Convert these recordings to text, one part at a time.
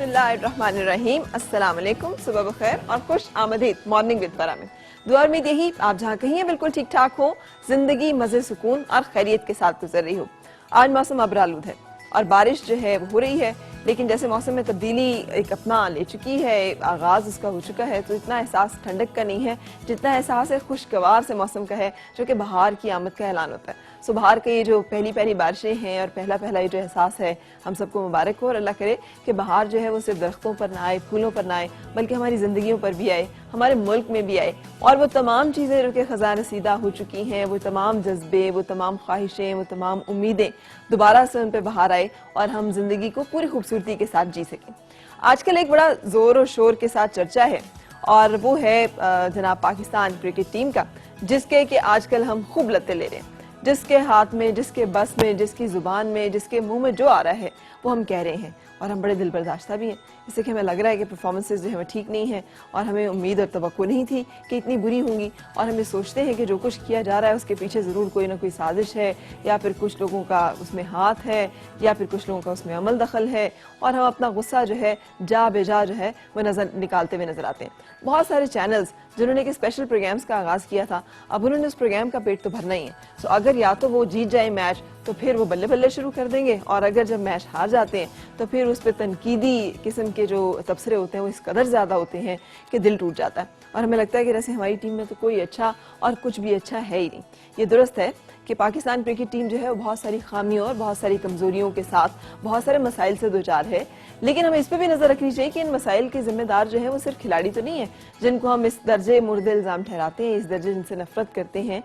बिस्मिल्लाहिर्रहमानिर्रहीम। अस्सलाम वालेकुम, सुबह बखैर और खुश आमदीद मॉर्निंग विद फरा में। दुआ उम्मीद यही आप जहाँ कहीं हैं बिल्कुल ठीक ठाक हो, जिंदगी मजे सुकून और खैरियत के साथ गुजर रही हो। आज मौसम अबरालूद है और बारिश जो है वो हो रही है, लेकिन जैसे मौसम में तब्दीली एक अपना ले चुकी है, आगाज़ उसका हो चुका है, तो इतना एहसास ठंडक का नहीं है जितना एहसास है खुशगवार से मौसम का है, जो कि बहार की आमद का ऐलान होता है। सो बहार के ये जो पहली पहली बारिशें हैं और पहला पहला ये जो एहसास है, हम सबको मुबारक हो और अल्लाह करे कि बहार जो है वो सिर्फ दरख्तों पर ना आए, फूलों पर ना आए, बल्कि हमारी ज़िंदगियों पर भी आए, हमारे मुल्क में भी आए, और वो तमाम चीज़ें जो कि ख़ज़ान रसीदा हो चुकी हैं, वो तमाम जज्बे, वो तमाम ख्वाहिशें, वो तमाम उम्मीदें दोबारा से उन पर बाहर आए और हम जिंदगी को पूरी खूबसूरती के साथ जी सकें। आजकल एक बड़ा जोर और शोर के साथ चर्चा है और वो है जनाब पाकिस्तान क्रिकेट टीम का, जिसके कि आजकल हम खूब लत्ते ले रहे हैं, जिसके हाथ में, जिसके बस में, जिसकी जुबान में, जिसके मुंह में जो आ रहा है वो हम कह रहे हैं और हम बड़े दिल बर्दाश्ता भी हैं। इससे कि हमें लग रहा है कि परफॉर्मेंसेज जो हमें ठीक नहीं है और हमें उम्मीद और तवक्को नहीं थी कि इतनी बुरी होंगी, और हमें सोचते हैं कि जो कुछ किया जा रहा है उसके पीछे ज़रूर कोई ना कोई साजिश है, या फिर कुछ लोगों का उसमें हाथ है, या फिर कुछ लोगों का उसमें अमल दखल है, और हम अपना गुस्सा जो है जा बेजा जो है वो निकालते हुए नजर आते हैं। बहुत सारे चैनल्स जिन्होंने कि स्पेशल प्रोग्राम्स का आगाज़ किया था, अब उन्होंने उस प्रोग्राम का पेट तो भरना ही है। सो अगर या तो वो जीत जाए मैच तो फिर वो बल्ले बल्ले शुरू कर देंगे, और अगर जब मैच हार जाते हैं तो फिर उस पर तनकीदी किस्म के जो तबसरे होते हैं वो इस कदर ज़्यादा होते हैं कि दिल टूट जाता है, और हमें लगता है कि जैसे हमारी टीम में तो कोई अच्छा और कुछ भी अच्छा है ही नहीं। ये दुरुस्त है कि पाकिस्तान क्रिकेट टीम जो है वो बहुत सारी खामियों और बहुत सारी कमजोरियों के साथ बहुत सारे मसाइल से दो चार है, लेकिन हमें इस पर भी नजर रखनी चाहिए कि इन मसाइल के जिम्मेदार जो है वो सिर्फ खिलाड़ी तो नहीं है, जिनको हम इस दर्जे मुर्दे इल्जाम ठहराते हैं, इस दर्जे जिनसे नफरत करते हैं,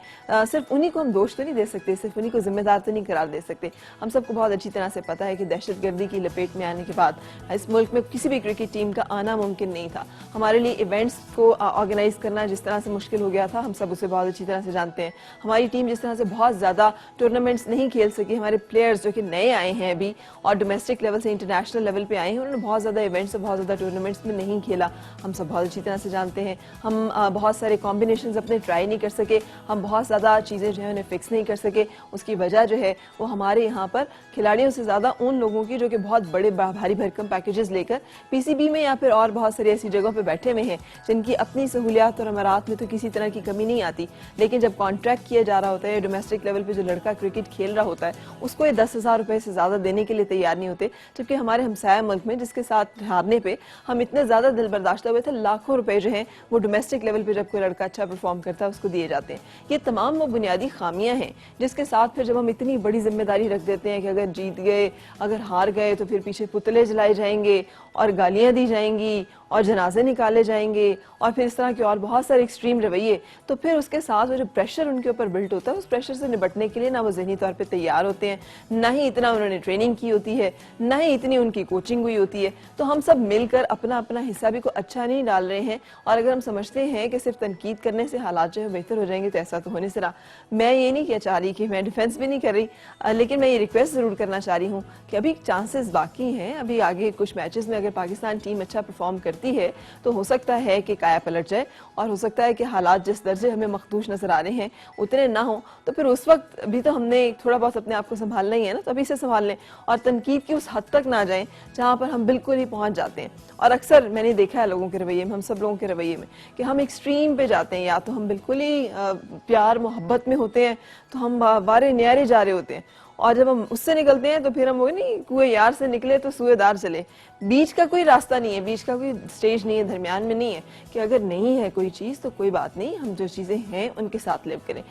सिर्फ उन्हीं को हम दोष तो नहीं दे सकते, सिर्फ उन्हीं को जिम्मेदार तो नहीं करार दे सकते। हम सबको बहुत अच्छी तरह से पता है कि दहशतगर्दी की लपेट में आने के बाद इस मुल्क में किसी भी क्रिकेट टीम का आना मुमकिन नहीं था। हमारे लिए इवेंट्स को ऑर्गेनाइज करना जिस तरह से मुश्किल हो गया था, हम सब उसे बहुत अच्छी तरह से जानते हैं। हमारी टीम जिस तरह से बहुत ज़्यादा टूर्नामेंट्स नहीं खेल सकी, हमारे प्लेयर्स जो कि नए आए हैं अभी और डोमेस्टिक लेवल से इंटरनेशनल लेवल पे आए हैं, उन्होंने बहुत ज़्यादा इवेंट्स और बहुत ज़्यादा टूर्नामेंट्स में नहीं खेला, हम सब बहुत अच्छी तरह से जानते हैं। हम बहुत सारे कॉम्बिनेशंस अपने ट्राई नहीं कर सके, हम बहुत ज़्यादा चीज़ें जो है उन्हें फिक्स नहीं कर सके। उसकी वजह जो है वो हमारे यहाँ पर खिलाड़ियों से ज़्यादा उन लोगों की जो कि बहुत बड़े भारी भरकम पैकेजेस लेकर पीसीबी में या फिर और बहुत सारी ऐसी जगहों पर बैठे हुए हैं जिनकी अपनी सहूलियात और अमरात में तो किसी तरह की कमी नहीं आती, लेकिन जब कॉन्ट्रैक्ट किया जा रहा होता है, डोमेस्टिक लेवल पर जो लड़का क्रिकेट खेल रहा होता है उसको ये 10,000 रुपए से ज़्यादा देने के लिए तैयार नहीं होते, जबकि हमारे हमसाया मुल्क में जिसके साथ हारने पे हम इतने ज़्यादा दिल बर्दाश्त हुए थे, लाखों रुपए जो हैं वो डोमेस्टिक लेवल पे जब कोई लड़का अच्छा परफॉर्म करता है उसको दिए जाते हैं। ये तमाम वो बुनियादी खामियां हैं जिसके साथ फिर जब हम इतनी बड़ी जिम्मेदारी रख देते हैं कि अगर जीत गए, अगर हार गए तो फिर पीछे पुतले जलाए जाएंगे और गालियाँ दी जाएंगी और जनाजे निकाले जाएंगे और फिर इस तरह के और बहुत सारे एक्सट्रीम रवैये, तो फिर उसके साथ वो जो प्रेशर उनके ऊपर बिल्ट होता है, उस प्रेशर से निपटने के लिए ना वो ज़हनी तौर पे तैयार होते हैं, ना ही इतना उन्होंने ट्रेनिंग की होती है, ना ही इतनी उनकी कोचिंग हुई होती है। तो हम सब मिलकर अपना अपना हिस्सा भी को अच्छा नहीं डाल रहे हैं, और अगर हम समझते हैं कि सिर्फ तनकीद करने से हालात जो है बेहतर हो जाएंगे तो ऐसा तो होने से रहा। मैं ये नहीं चाह रही कि मैं डिफेंस भी नहीं कर रही, लेकिन मैं ये रिक्वेस्ट ज़रूर करना चाह रही हूँ कि अभी चांसेस बाकी हैं, अभी आगे कुछ मैचेस में अगर पाकिस्तान टीम अच्छा परफॉर्म करती है तो हो सकता है कि काया पलट जाए, और हो सकता है कि हालात जिस दर्जे हमें मखदूश नजर आ रहे हैं उतने ना हो, तो फिर उस वक्त भी तो हमने थोड़ा बहुत अपने आप को संभालना ही है ना, तो अभी से संभाल लें और तनकीद की उस हद तक ना जाएं जहाँ पर हम बिल्कुल ही पहुँच जाते हैं। और अक्सर मैंने देखा है लोगों के रवैये में, हम सब लोगों के रवैये में, कि हम एक्सट्रीम पे जाते हैं, या तो हम बिल्कुल ही प्यार मोहब्बत में होते हैं तो हम वारे न्यारे जा रहे होते हैं, और जब हम उससे निकलते हैं तो फिर हम वो नहीं कुएं यार से निकले तो सुएदार चले। बीच का कोई रास्ता नहीं है, बीच का कोई स्टेज नहीं है, दरमियान में नहीं है कि अगर नहीं है कोई चीज़ तो कोई बात नहीं, हम जो चीज़ें हैं उनके साथ लिव करें।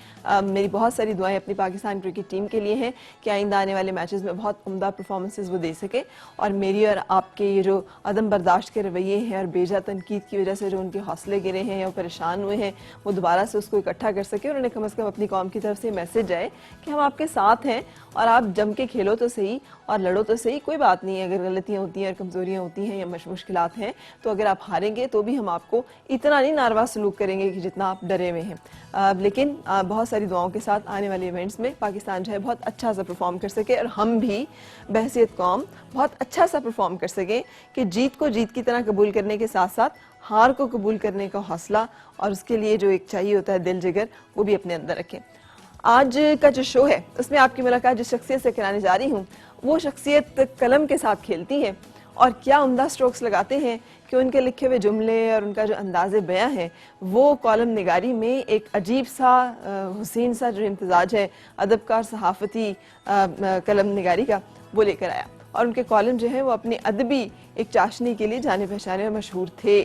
मेरी बहुत सारी दुआएं अपनी पाकिस्तान क्रिकेट टीम के लिए हैं कि आइंदा आने वाले मैचेस में बहुत उम्दा परफॉर्मेंसेज वो दे सके, और मेरी और आपके ये जो अदम बर्दाश्त के रवैये हैं और बेजा तनकीद की वजह से जो उनके हौसले गिरे हैं या परेशान हुए हैं वो दोबारा से उसको इकट्ठा कर सके, और उन्हें कम अज़ कम अपनी कौम की तरफ से मैसेज जाए कि हम आपके साथ हैं और आप जम के खेलो तो सही और लड़ो तो सही, कोई बात नहीं है अगर गलतियां होती हैं और कमजोरियां होती हैं या मुश्किलात हैं, तो अगर आप हारेंगे तो भी हम आपको इतना नहीं नारवा सलूक करेंगे कि जितना आप डरे हुए हैं। लेकिन बहुत सारी दुआओं के साथ आने वाले इवेंट्स में पाकिस्तान जो है बहुत अच्छा सा परफॉर्म कर सके, और हम भी बहसियत कौम बहुत अच्छा सा परफॉर्म कर सकें कि जीत को जीत की तरह कबूल करने के साथ साथ हार को कबूल करने का हौसला और उसके लिए जो एक चाहिए होता है दिल जिगर, वो भी अपने अंदर रखें। आज का जो शो है उसमें आपकी मुलाकात जिस शख्सियत से कराने जा रही हूँ वो शख्सियत कलम के साथ खेलती है और क्या उम्दा स्ट्रोक्स लगाते हैं कि उनके लिखे हुए जुमले और उनका जो अंदाज़े बयां है वो कॉलम निगारी में एक अजीब सा हुसैन सा जो इम्तिजाज है अदब का और सहाफ़ती कलम निगारी का, वो लेकर आया। और उनके कॉलम जो है वो अपनी अदबी एक चाशनी के लिए जाने पहचाने और मशहूर थे,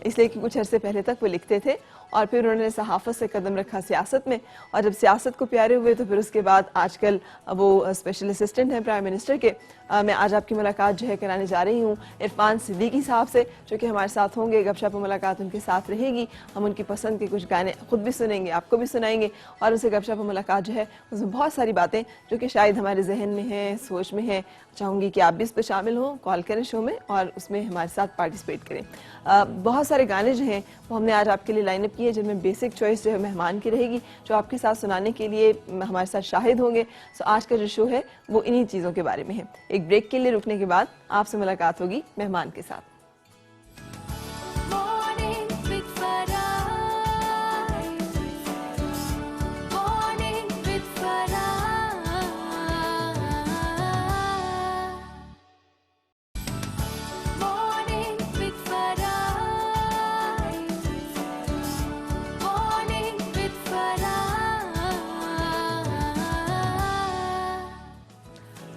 इसलिए कि कुछ अरसे पहले तक वो लिखते थे और फिर उन्होंने सहाफ़त से कदम रखा सियासत में, और जब सियासत को प्यारे हुए तो फिर उसके बाद आजकल वो स्पेशल असिस्टेंट हैं प्राइम मिनिस्टर के। मैं आज आपकी मुलाकात जो है कराने जा रही हूँ इरफान सिद्दीकी साहब से, जो कि हमारे साथ होंगे। गपशप मुलाकात उनके साथ रहेगी, हम उनकी पसंद के कुछ गाने खुद भी सुनेंगे, आपको भी सुनाएंगे, और उनसे गपशप मुलाकात जो है उसमें बहुत सारी बातें जो कि शायद हमारे जहन में हैं, सोच में हैं। चाहूँगी कि आप भी इस पर शामिल हों, कॉल करें शो में और उसमें हमारे साथ पार्टिसिपेट करें। बहुत सारे गाने जो हैं वो हमने आज आपके लिए लाइनअप किए, जिनमें बेसिक चॉइस जो है मेहमान की रहेगी, जो आपके साथ सुनाने के लिए हमारे साथ शाहिद होंगे। सो आज का जो शो है वो इन्हीं चीज़ों के बारे में है। एक ब्रेक के लिए रुकने के बाद आपसे मुलाकात होगी मेहमान के साथ।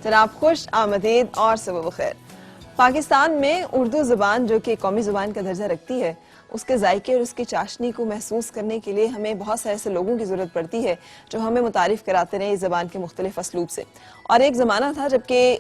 जनाब खुश आमदीद और सुबह बखैर। पाकिस्तान में उर्दू ज़ुबान जो कि कौमी ज़ुबान का दर्जा रखती है, उसके जायके और उसकी चाशनी को महसूस करने के लिए हमें बहुत सारे ऐसे लोगों की ज़रूरत पड़ती है जो हमें मुतारिफ़ कराते रहे इस ज़बान के मुख्तलिफ असलूब से। और एक ज़माना था जबकि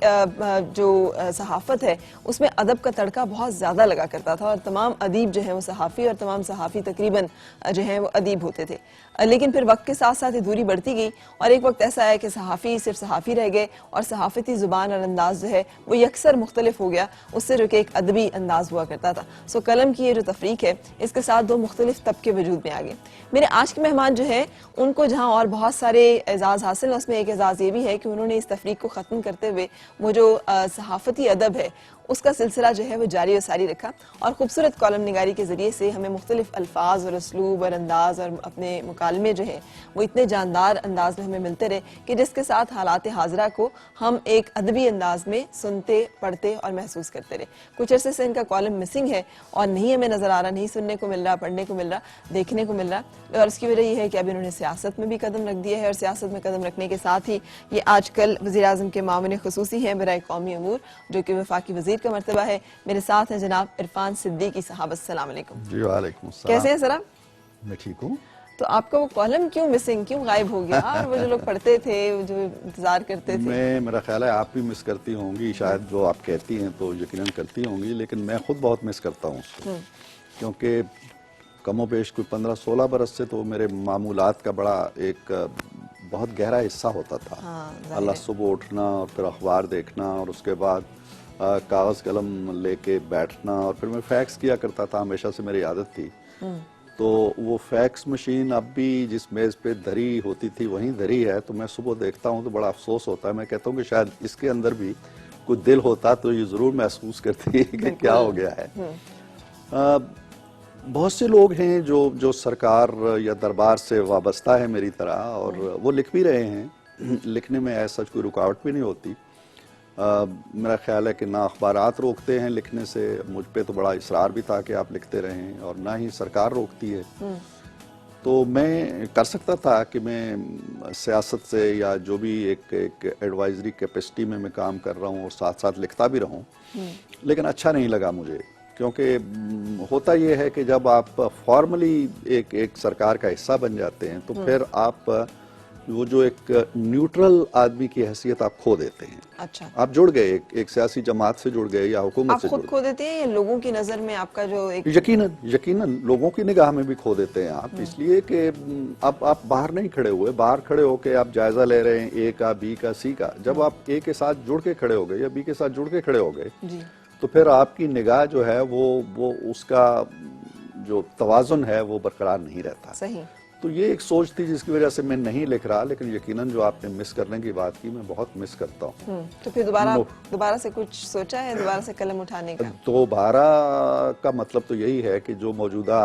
जो सहाफ़त है उसमें अदब का तड़का बहुत ज़्यादा लगा करता था और तमाम अदीब जो हैं वो सहाफ़ी और तमाम सहाफ़ी तकरीबन जो हैं वो अदीब होते थे। लेकिन फिर वक्त के साथ साथ ये दूरी बढ़ती गई और एक वक्त ऐसा आया कि सहाफ़ी सिर्फ सहाफ़ी रह गए और सहाफ़ती ज़ुबान और अंदाज़ जो है वो यकसर मुख्तलिफ हो गया उससे, जो कि एक अदबी अंदाज़ हुआ करता था। सो कलम की ये जो तफरीक है इसके साथ दो मुख्तलिफ तबके वजूद में आ गए। मेरे आज के मेहमान जो है उनको जहाँ और बहुत सारे एजाज़ हासिल हैं, उसमें एक एजाज़ ये भी है कि उन्होंने इस तफरीक को ख़त्म करते हुए वो जो सहाफ़ती अदब है उसका सिलसिला जो है वो जारी और सारी रखा और खूबसूरत कॉलम निगारी के ज़रिए से हमें मुख्तलिफ अल्फाज और असलूब और अंदाज और अपने मुकालमे जो है वो इतने जानदार अंदाज में हमें मिलते रहे कि जिसके साथ हालात हाजरा को हम एक अदबी अंदाज में सुनते, पढ़ते और महसूस करते रहे। कुछ अरसे से इनका कॉलम मिसिंग है और नहीं हमें नज़र आ रहा, नहीं सुनने को मिल रहा, पढ़ने को मिल रहा, देखने को मिल रहा, और उसकी वजह यह है कि अब इन्होंने सियासत में भी कदम रख दिया है और सियासत में कदम रखने के साथ ही ये आजकल वज़ीर-ए-आज़म के मामले खुसूसी हैं बराए कौमी अमूर, जो कि वफाकी वज़ीर का मर्तबा है। मेरे साथ हैं जनाब इरफान सिद्दीकी साहब। अस्सलाम वालेकुम। जी वालेकुम अस्सलाम। कैसे हैं सर आप? मैं ठीक हूँ। तो आपका वो कॉलम क्यों मिसिंग, क्यों गायब हो गया? और वो जो लोग पढ़ते थे, जो इंतजार करते थे। मेरा ख्याल है आप भी मिस करती होंगी, शायद जो आप कहती हैं तो यकीनन करती होंगी, लेकिन मैं खुद बहुत मिस करता हूँ उसको, क्योंकि कमोबेश कोई 15-16 बरस से तो मेरे मामूलात का बड़ा एक बहुत गहरा हिस्सा होता था। अल्लाह सुबह उठना और फिर अखबार देखना और उसके बाद कागज़ कलम लेके बैठना और फिर मैं फैक्स किया करता था, हमेशा से मेरी आदत थी। तो वो फैक्स मशीन अब भी जिस मेज़ पे धरी होती थी वहीं धरी है, तो मैं सुबह देखता हूँ तो बड़ा अफसोस होता है। मैं कहता हूँ कि शायद इसके अंदर भी कुछ दिल होता तो ये ज़रूर महसूस करती है कि क्या हो गया है। बहुत से लोग हैं जो सरकार या दरबार से वाबस्ता है मेरी तरह, और वो लिख भी रहे हैं, लिखने में ऐसा कोई रुकावट भी नहीं होती। मेरा ख्याल है कि ना अखबारात रोकते हैं लिखने से, मुझ पे तो बड़ा इसरार भी था कि आप लिखते रहें, और ना ही सरकार रोकती है। तो मैं कर सकता था कि मैं सियासत से या जो भी एक एडवाइजरी कैपेसिटी में मैं काम कर रहा हूँ और साथ साथ लिखता भी रहूँ, लेकिन अच्छा नहीं लगा मुझे, क्योंकि होता यह है कि जब आप फॉर्मली एक सरकार का हिस्सा बन जाते हैं तो फिर आप वो जो एक न्यूट्रल आदमी की हैसियत आप खो देते हैं। अच्छा, आप जुड़ गए एक सियासी जमात से जुड़ गए या हुकूमत से जुड़ गए। आप खुद खो देते हैं या लोगों की नजर में आपका जो एक यकीनन लोगों की निगाह में भी खो देते हैं आप, इसलिए कि अब आप बाहर नहीं खड़े हुए, बाहर खड़े होके आप जायजा ले रहे हैं ए का, बी का, सी का। जब आप ए के साथ जुड़ के खड़े हो गए या बी के साथ जुड़ के खड़े हो गए तो फिर आपकी निगाह जो है वो उसका जो तवाज़ुन है वो बरकरार नहीं रहता। सही। तो ये एक सोच थी जिसकी वजह से मैं नहीं लिख रहा, लेकिन यकीनन जो आपने मिस करने की बात की मैं बहुत मिस करता हूँ। तो फिर दोबारा से कुछ सोचा है, दोबारा से कलम उठाने का? दोबारा का मतलब तो यही है कि जो मौजूदा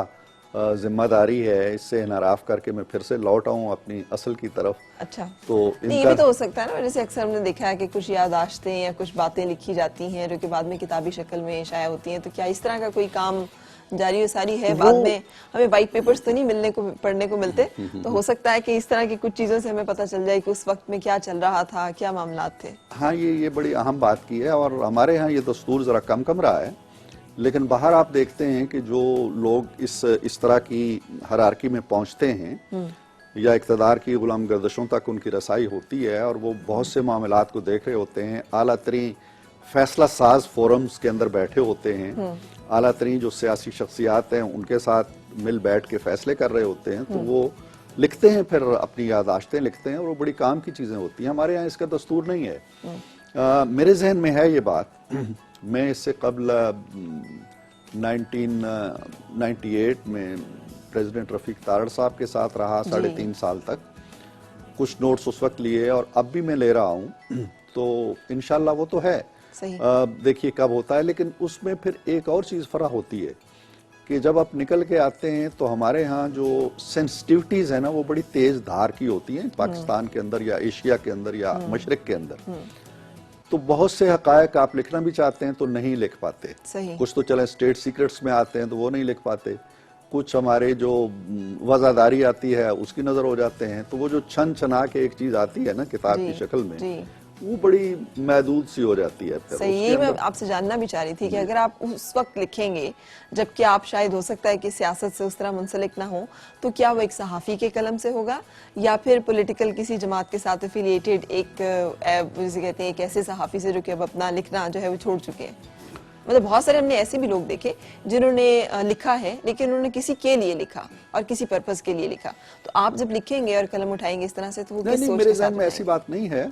जिम्मेदारी है, इससे इनहराफ करके मैं फिर से लौट आऊं अपनी असल की तरफ। अच्छा, तो नहीं, ये भी तो हो सकता है ना, जैसे अक्सर हमने देखा है कि कुछ याददाश्तें या कुछ बातें लिखी जाती हैं जो कि बाद में किताबी शक्ल में शाया होती हैं, तो क्या इस तरह का कोई काम जारी व सारी है? बाद में हमें वाइट पेपर्स तो नहीं मिलने को पढ़ने को मिलते, तो हो सकता है कि इस तरह की कुछ चीजों से हमें पता चल जाए कि उस वक्त में क्या चल रहा था, क्या मामलात थे। हाँ, ये बड़ी अहम बात की है, और हमारे यहाँ ये दस्तूर जरा कम रहा है, लेकिन बाहर आप देखते हैं कि जो लोग इस तरह की हायरार्की में पहुंचते हैं या इक़्तिदार की गुलाम गर्दिशों तक उनकी रसाई होती है, और वो बहुत से मामलात को देख रहे होते हैं, आला तरीन फैसला साज फोरम्स के अंदर बैठे होते हैं, आला तरीन जो सियासी शख्सियात हैं उनके साथ मिल बैठ के फैसले कर रहे होते हैं, तो वो लिखते हैं, फिर अपनी याददाश्तें लिखते हैं, और वो बड़ी काम की चीज़ें होती हैं। हमारे यहाँ इसका दस्तूर नहीं है। मेरे जहन में है ये बात, मैं इससे कबल 1998 में प्रेसिडेंट रफीक तारड़ साहब के साथ रहा 3.5 साल तक, कुछ नोट्स उस वक्त लिए और अब भी मैं ले रहा हूँ, तो इंशाल्लाह वो तो है। देखिए कब होता है, लेकिन उसमें फिर एक और चीज़ फर्क होती है कि जब आप निकल के आते हैं तो हमारे यहाँ जो सेंसिटिविटीज़ है ना, वो बड़ी तेज़ धार की होती हैं, पाकिस्तान के अंदर या एशिया के अंदर या मशरक़ के अंदर। तो बहुत से हकायक आप लिखना भी चाहते हैं तो नहीं लिख पाते। कुछ तो चले स्टेट सीक्रेट्स में आते हैं तो वो नहीं लिख पाते, कुछ हमारे जो वज़ादारी आती है उसकी नज़र हो जाते हैं, तो वो जो छन छना के एक चीज़ आती है ना किताब की शक्ल में, वो बड़ी महदूद सी हो जाती है। सही, यही मैं आपसे जानना भी चाह रही थी कि अगर आप उस वक्त लिखेंगे जबकि आप शायद हो सकता है कि सियासत से उस तरह मुंसलिक ना हो, तो क्या वो एक सहाफ़ी के कलम से होगा या फिर पॉलिटिकल किसी जमात के साथ एफिलिएटेड एक जिसे कहते हैं एक ऐसे सहाफ़ी से जो कि अब अपना लिखना जो है वो छोड़ चुके हैं? मतलब बहुत सारे हमने ऐसे भी लोग देखे जिन्होंने लिखा है लेकिन उन्होंने किसी के लिए लिखा और किसी पर्पस के लिए लिखा। तो आप जब लिखेंगे और कलम उठाएंगे इस तरह से, तो वो किस सोच के साथ? मेरे में ऐसी बात नहीं है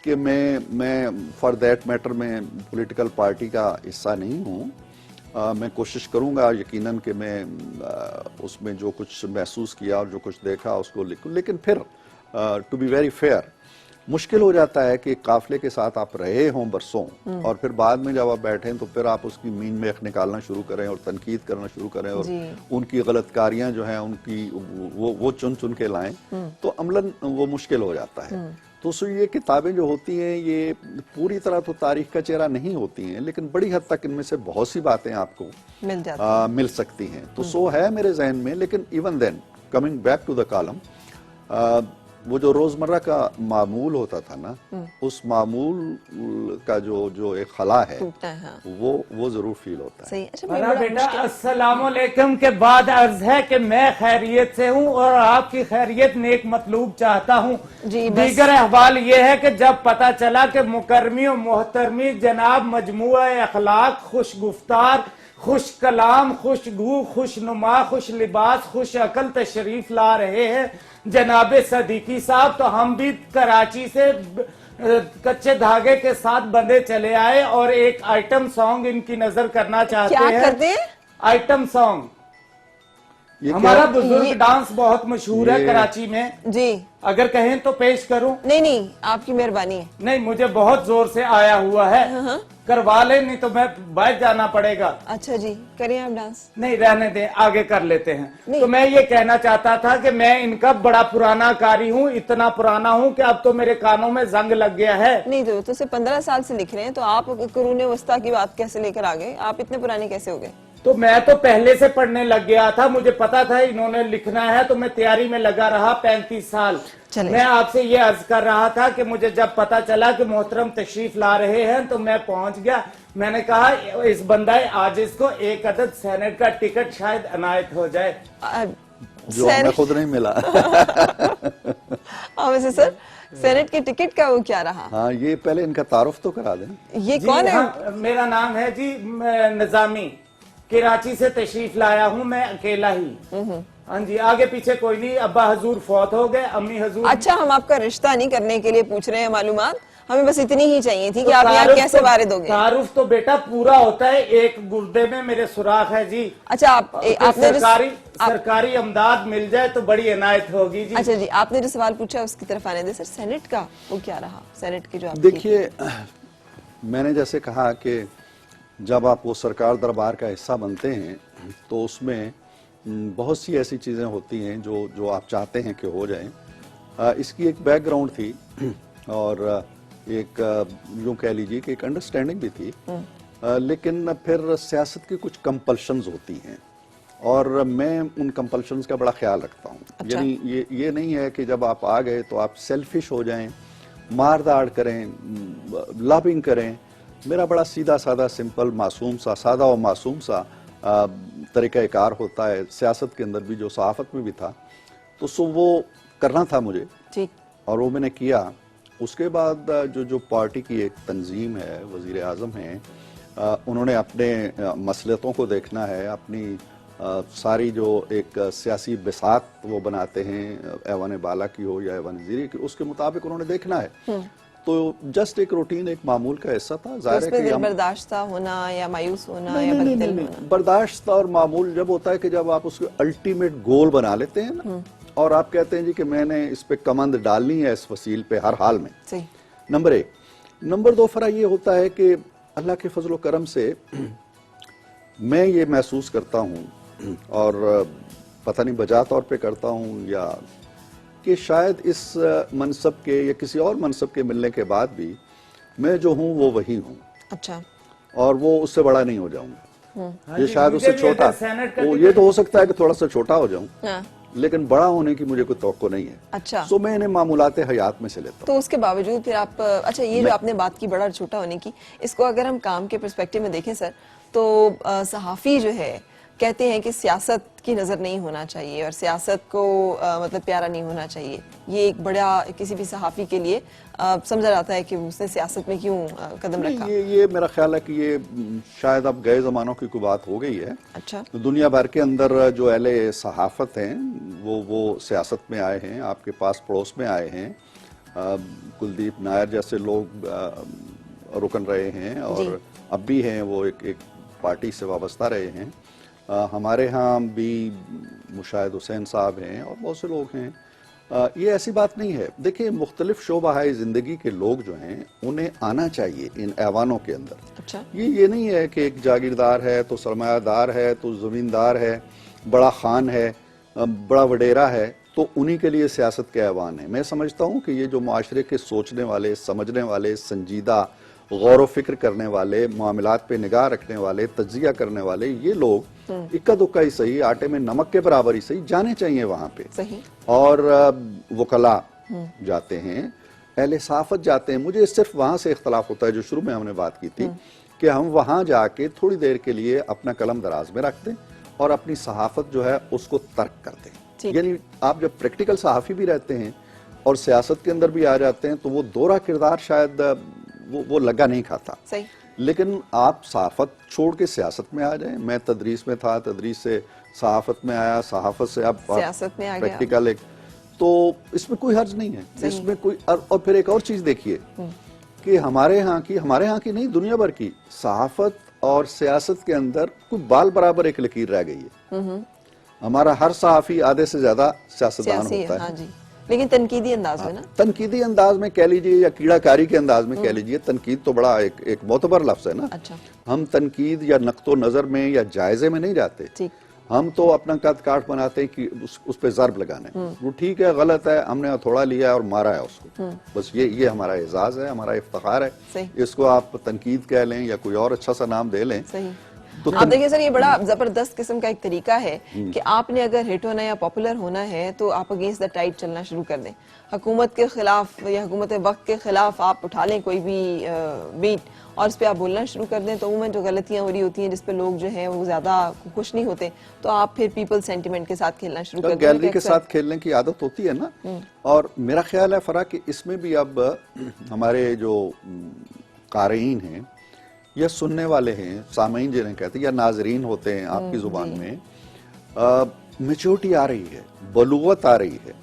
कि मैं फॉर दैट मैटर में पॉलिटिकल पार्टी का हिस्सा नहीं हूँ। मैं कोशिश करूँगा यकीनन कि मैं उसमें जो कुछ महसूस किया और जो कुछ देखा उसको लिखूँ, लेकिन फिर टू बी वेरी फेयर मुश्किल हो जाता है कि काफिले के साथ आप रहे हों बरसों और फिर बाद में जब आप बैठें तो फिर आप उसकी मीन में निकालना शुरू करें और तनकीद करना शुरू करें और उनकी गलतकारियां जो हैं उनकी वो चुन चुन के लाएं, तो अमलन वो मुश्किल हो जाता है। तो सो ये किताबें जो होती हैं ये पूरी तरह तो तारीख का चेहरा नहीं होती हैं, लेकिन बड़ी हद तक इनमें से बहुत सी बातें आपको मिल सकती हैं। तो सो है मेरे जहन में, लेकिन even then coming back to the column, वो जो रोजमर्रा का मामूल होता था ना, उस मामूल का जो एक खला है, वो जरूर फील होता है। सही। अच्छा बेटा, अस्सलामुअलैकुम के बाद अर्ज है कि मैं खैरियत से हूँ और आपकी खैरियत नेक मतलूब चाहता हूँ। दीगर अहवाल ये है कि जब पता चला कि मुकर्रमी और मोहतरमी जनाब मजमुआ अखलाक, खुश गुफ्तार, खुश कलाम, खुशगू, खुशनुमा, खुश लिबास, खुश अकल तशरीफ ला रहे हैं जनाब सदीकी साहब, तो हम भी कराची से कच्चे धागे के साथ बंधे चले आए और एक आइटम सॉन्ग इनकी नजर करना चाहते हैं। क्या करते हैं? Item song. हमारा बुजुर्ग डांस बहुत मशहूर है कराची में जी, अगर कहें तो पेश करूं? नहीं, आपकी मेहरबानी है। नहीं, मुझे बहुत जोर से आया हुआ है, करवा ले, नहीं तो मैं बैठ जाना पड़ेगा। अच्छा जी, करिए आप डांस। नहीं, रहने दें, आगे कर लेते हैं। तो मैं ये कहना चाहता था कि मैं इनका बड़ा पुराना कारी हूँ, इतना पुराना हूँ कि अब तो मेरे कानों में जंग लग गया है। नहीं तो उसे 15 साल से लिख रहे हैं, तो आप कुरूने वस्ता की बात कैसे लेकर आ गए? आप इतने पुराने कैसे हो गए? तो मैं तो पहले से पढ़ने लग गया था, मुझे पता था इन्होंने लिखना है, तो मैं तैयारी में लगा रहा 35 साल। मैं आपसे ये अर्ज कर रहा था कि मुझे जब पता चला कि मोहतरम तशरीफ ला रहे हैं तो मैं पहुंच गया। मैंने कहा इस बंदाए आजिज को एक अदद सेनेट का टिकट शायद अनायत हो जाए, जो हमें खुद नहीं मिला। वैसे सर सेनेट के टिकट का वो क्या रहा? हाँ, ये पहले इनका तारुफ तो करा दें। ये कौन है? हाँ, मेरा नाम है जी निजामी, कराची से तशरीफ लाया हूँ मैं अकेला ही। हाँ जी, आगे पीछे कोई नहीं, अब्बा हजूर फौत हो गए, अम्मी हजूर। अच्छा, हम आपका रिश्ता नहीं करने के लिए पूछ रहे हैं मालूमात, हमें बस इतनी ही चाहिए थी कि आप यहाँ कैसे वारिद हो गए। तारुफ तो बेटा पूरा होता है, एक गुर्दे में मेरे सुराख है जी। अच्छा, आपने सरकारी अमदाद मिल जाए तो बड़ी इनायत होगी जी। अच्छा जी, आपने जो सवाल पूछा उसकी तरफ आने दे सर। सेनेट का वो क्या रहा? सेनेट के जो देखिए, मैंने जैसे कहा कि जब आप वो सरकार दरबार का हिस्सा बनते हैं तो उसमें बहुत सी ऐसी चीज़ें होती हैं जो आप चाहते हैं कि हो जाएं। इसकी एक बैकग्राउंड थी और एक यूँ कह लीजिए कि एक अंडरस्टैंडिंग भी थी, लेकिन फिर सियासत की कुछ कंपल्शंस होती हैं और मैं उन कंपल्शंस का बड़ा ख्याल रखता हूँ। अच्छा। यानी ये नहीं है कि जब आप आ गए तो आप सेल्फिश हो जाएं, मार दाड़ करें, लॉबिंग करें। मेरा बड़ा सीधा साधा सिंपल मासूम सा, सादा और मासूम सा तरीक़ाकार होता है, सियासत के अंदर भी जो सहाफ़त में भी था, तो सो वो करना था मुझे ठीक। और वो मैंने किया। उसके बाद जो पार्टी की एक तंजीम है, वज़ीर आज़म हैं, उन्होंने अपने मसलतों को देखना है, अपनी सारी जो एक सियासी बिसात वो बनाते हैं, ऐवान बाला की हो या ऐवान ज़ीरी की, उसके मुताबिक उन्होंने देखना है। तो जस्ट एक रूटीन, एक मामूल का हिस्सा था। जाहिर है कि बर्दाश्त होना या मायूस होना या बददिल होना, बर्दाश्त और मामूल जब होता है कि जब आप उसको अल्टीमेट गोल बना लेते हैं ना, और आप कहते हैं जी कि मैंने इस पे कमंद डालनी है इस फसील पे हर हाल में। सही। नंबर एक। नंबर दो फरा ये होता है कि अल्लाह के फजल करम से मैं ये महसूस करता हूँ और पता नहीं बजा तौर पे करता हूँ या कि शायद इस मनसब के या किसी और मनसब के मिलने के बाद भी मैं जो हूँ वो वही हूँ। अच्छा। और वो उससे बड़ा नहीं हो जाऊंगा। ये शायद उससे छोटा, वो ये तो हो सकता है कि थोड़ा सा छोटा हो जाऊं, लेकिन बड़ा होने की मुझे कोई तवक्को नहीं है। अच्छा। सो मैं इन्हें मामूलात हयात में से लेता हूँ। तो उसके बावजूद फिर आप, अच्छा ये जो आपने बात की बड़ा और छोटा होने की, इसको अगर हम काम के पर्सपेक्टिव में देखें सर, तो सहाफ़ी जो है कहते हैं कि सियासत की नज़र नहीं होना चाहिए और सियासत को मतलब प्यारा नहीं होना चाहिए। ये एक बड़ा किसी भी सहाफ़ी के लिए समझा जाता है कि उसने सियासत में क्यों कदम रखा। ये मेरा ख्याल है कि ये शायद अब गए ज़मानों की कोई बात हो गई है। अच्छा। तो दुनिया भर के अंदर जो अहले सहाफ़त हैं वो सियासत में आए हैं, आपके पास पड़ोस में आए हैं। कुलदीप नायर जैसे लोग रुकन रहे हैं और अब भी हैं, वो एक पार्टी से वाबस्ता रहे हैं। हमारे यहाँ भी मुशाहिद हुसैन साहब हैं और बहुत से लोग हैं। ये ऐसी बात नहीं है। देखिए, मुख्तलिफ शोबाहाए ज़िंदगी के लोग जो हैं उन्हें आना चाहिए इन ऐवानों के अंदर। अच्छा। ये नहीं है कि एक जागीरदार है तो सरमायादार है तो ज़मींदार है, बड़ा खान है, बड़ा वडेरा है तो उन्हीं के लिए सियासत के ऐवान है। मैं समझता हूँ कि ये जो माशरे के सोचने वाले, समझने वाले, संजीदा गौर व फिक्र करने वाले, मामलात पे निगाह रखने वाले, तज्जिया करने वाले, ये लोग इक्का दुक्का ही सही, आटे में नमक के बराबर ही सही, जाने चाहिए वहाँ पे। सही। और वकला जाते हैं, अहले सहाफ़त जाते हैं। मुझे सिर्फ वहाँ से इख्तलाफ होता है जो शुरू में हमने बात की थी कि हम वहाँ जाके थोड़ी देर के लिए अपना कलम दराज में रख दें और अपनी सहाफ़त जो है उसको तर्क कर दें। यानी आप जब प्रैक्टिकल सहाफ़ी भी रहते हैं और सियासत के अंदर भी आ जाते हैं तो वो दोहरा किरदार शायद वो लगा नहीं खाता। सही। लेकिन आप सहाफ़त छोड़ के सियासत में आ जाएं। मैं तदरीस में था, तदरीस से सहाफ़त में आया, सहाफ़त से अब सियासत में आ गया, प्रैक्टिकल एक, तो इसमें कोई हर्ज नहीं है। इसमें कोई और फिर एक और चीज़ देखिए कि हमारे यहाँ की नहीं, दुनिया भर की सहाफ़त और सियासत के अंदर कोई बाल बराबर एक लकीर रह गई है। हमारा हर सहाफ़ी आधे से ज़्यादा सियासतदान होता है। हाँ जी। लेकिन तनकीदी अंदाज में ना, तनकीदी अंदाज में कह लीजिए या कीड़ाकारी के अंदाज में कह लीजिए। तनकीद तो बड़ा एक मोतबर लफ्ज़ है ना। अच्छा। हम तनकीद या नक्तो नज़र में या जायजे में नहीं जाते। ठीक। हम तो अपना कद काट बनाते हैं कि उस पर ज़र्ब लगाना है, वो ठीक है गलत है, हमने हथौड़ा लिया है और मारा है उसको, बस ये हमारा एजाज़ है, हमारा इफ्तिखार है। इसको आप तनकीद कह लें या कोई और अच्छा सा नाम दे लें। तो आप देखिए सर, ये बड़ा जबरदस्त किस्म का एक तरीका है कि आपने अगर हिट होना या पॉपुलर होना है तो आप अगेंस्ट द टाइड चलना शुरू कर दें। हुकूमत के खिलाफ या हुकूमत वक्त के खिलाफ आप उठा लें कोई भी बीट और इस पे आप बोलना शुरू कर दें तो उमूमन जो गलतियां हो रही होती हैं जिस पे लोग जो है वो ज्यादा खुश नहीं होते, तो आप फिर पीपल सेंटिमेंट के साथ खेलना शुरू कर दें। गैलरी के साथ खेलने की आदत होती है ना। और मेरा ख्याल है फरा कि इसमें भी अब हमारे जो क़ारीन हैं या सुनने वाले हैं, सामीन जिन्हें कहते हैं या नाजरीन होते हैं आपकी जुबान में, मैच्योरिटी आ रही है, बलूगत आ रही है।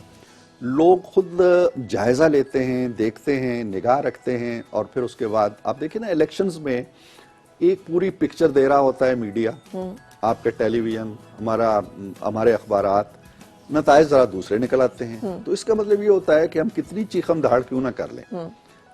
लोग खुद जायजा लेते हैं, देखते हैं, निगाह रखते हैं और फिर उसके बाद आप देखिए ना, इलेक्शंस में एक पूरी पिक्चर दे रहा होता है मीडिया, आपके टेलीविजन, हमारे अखबारात, नताइज जरा दूसरे निकल आते हैं। तो इसका मतलब ये होता है कि हम कितनी चीखम दहाड़ क्यों ना कर लें,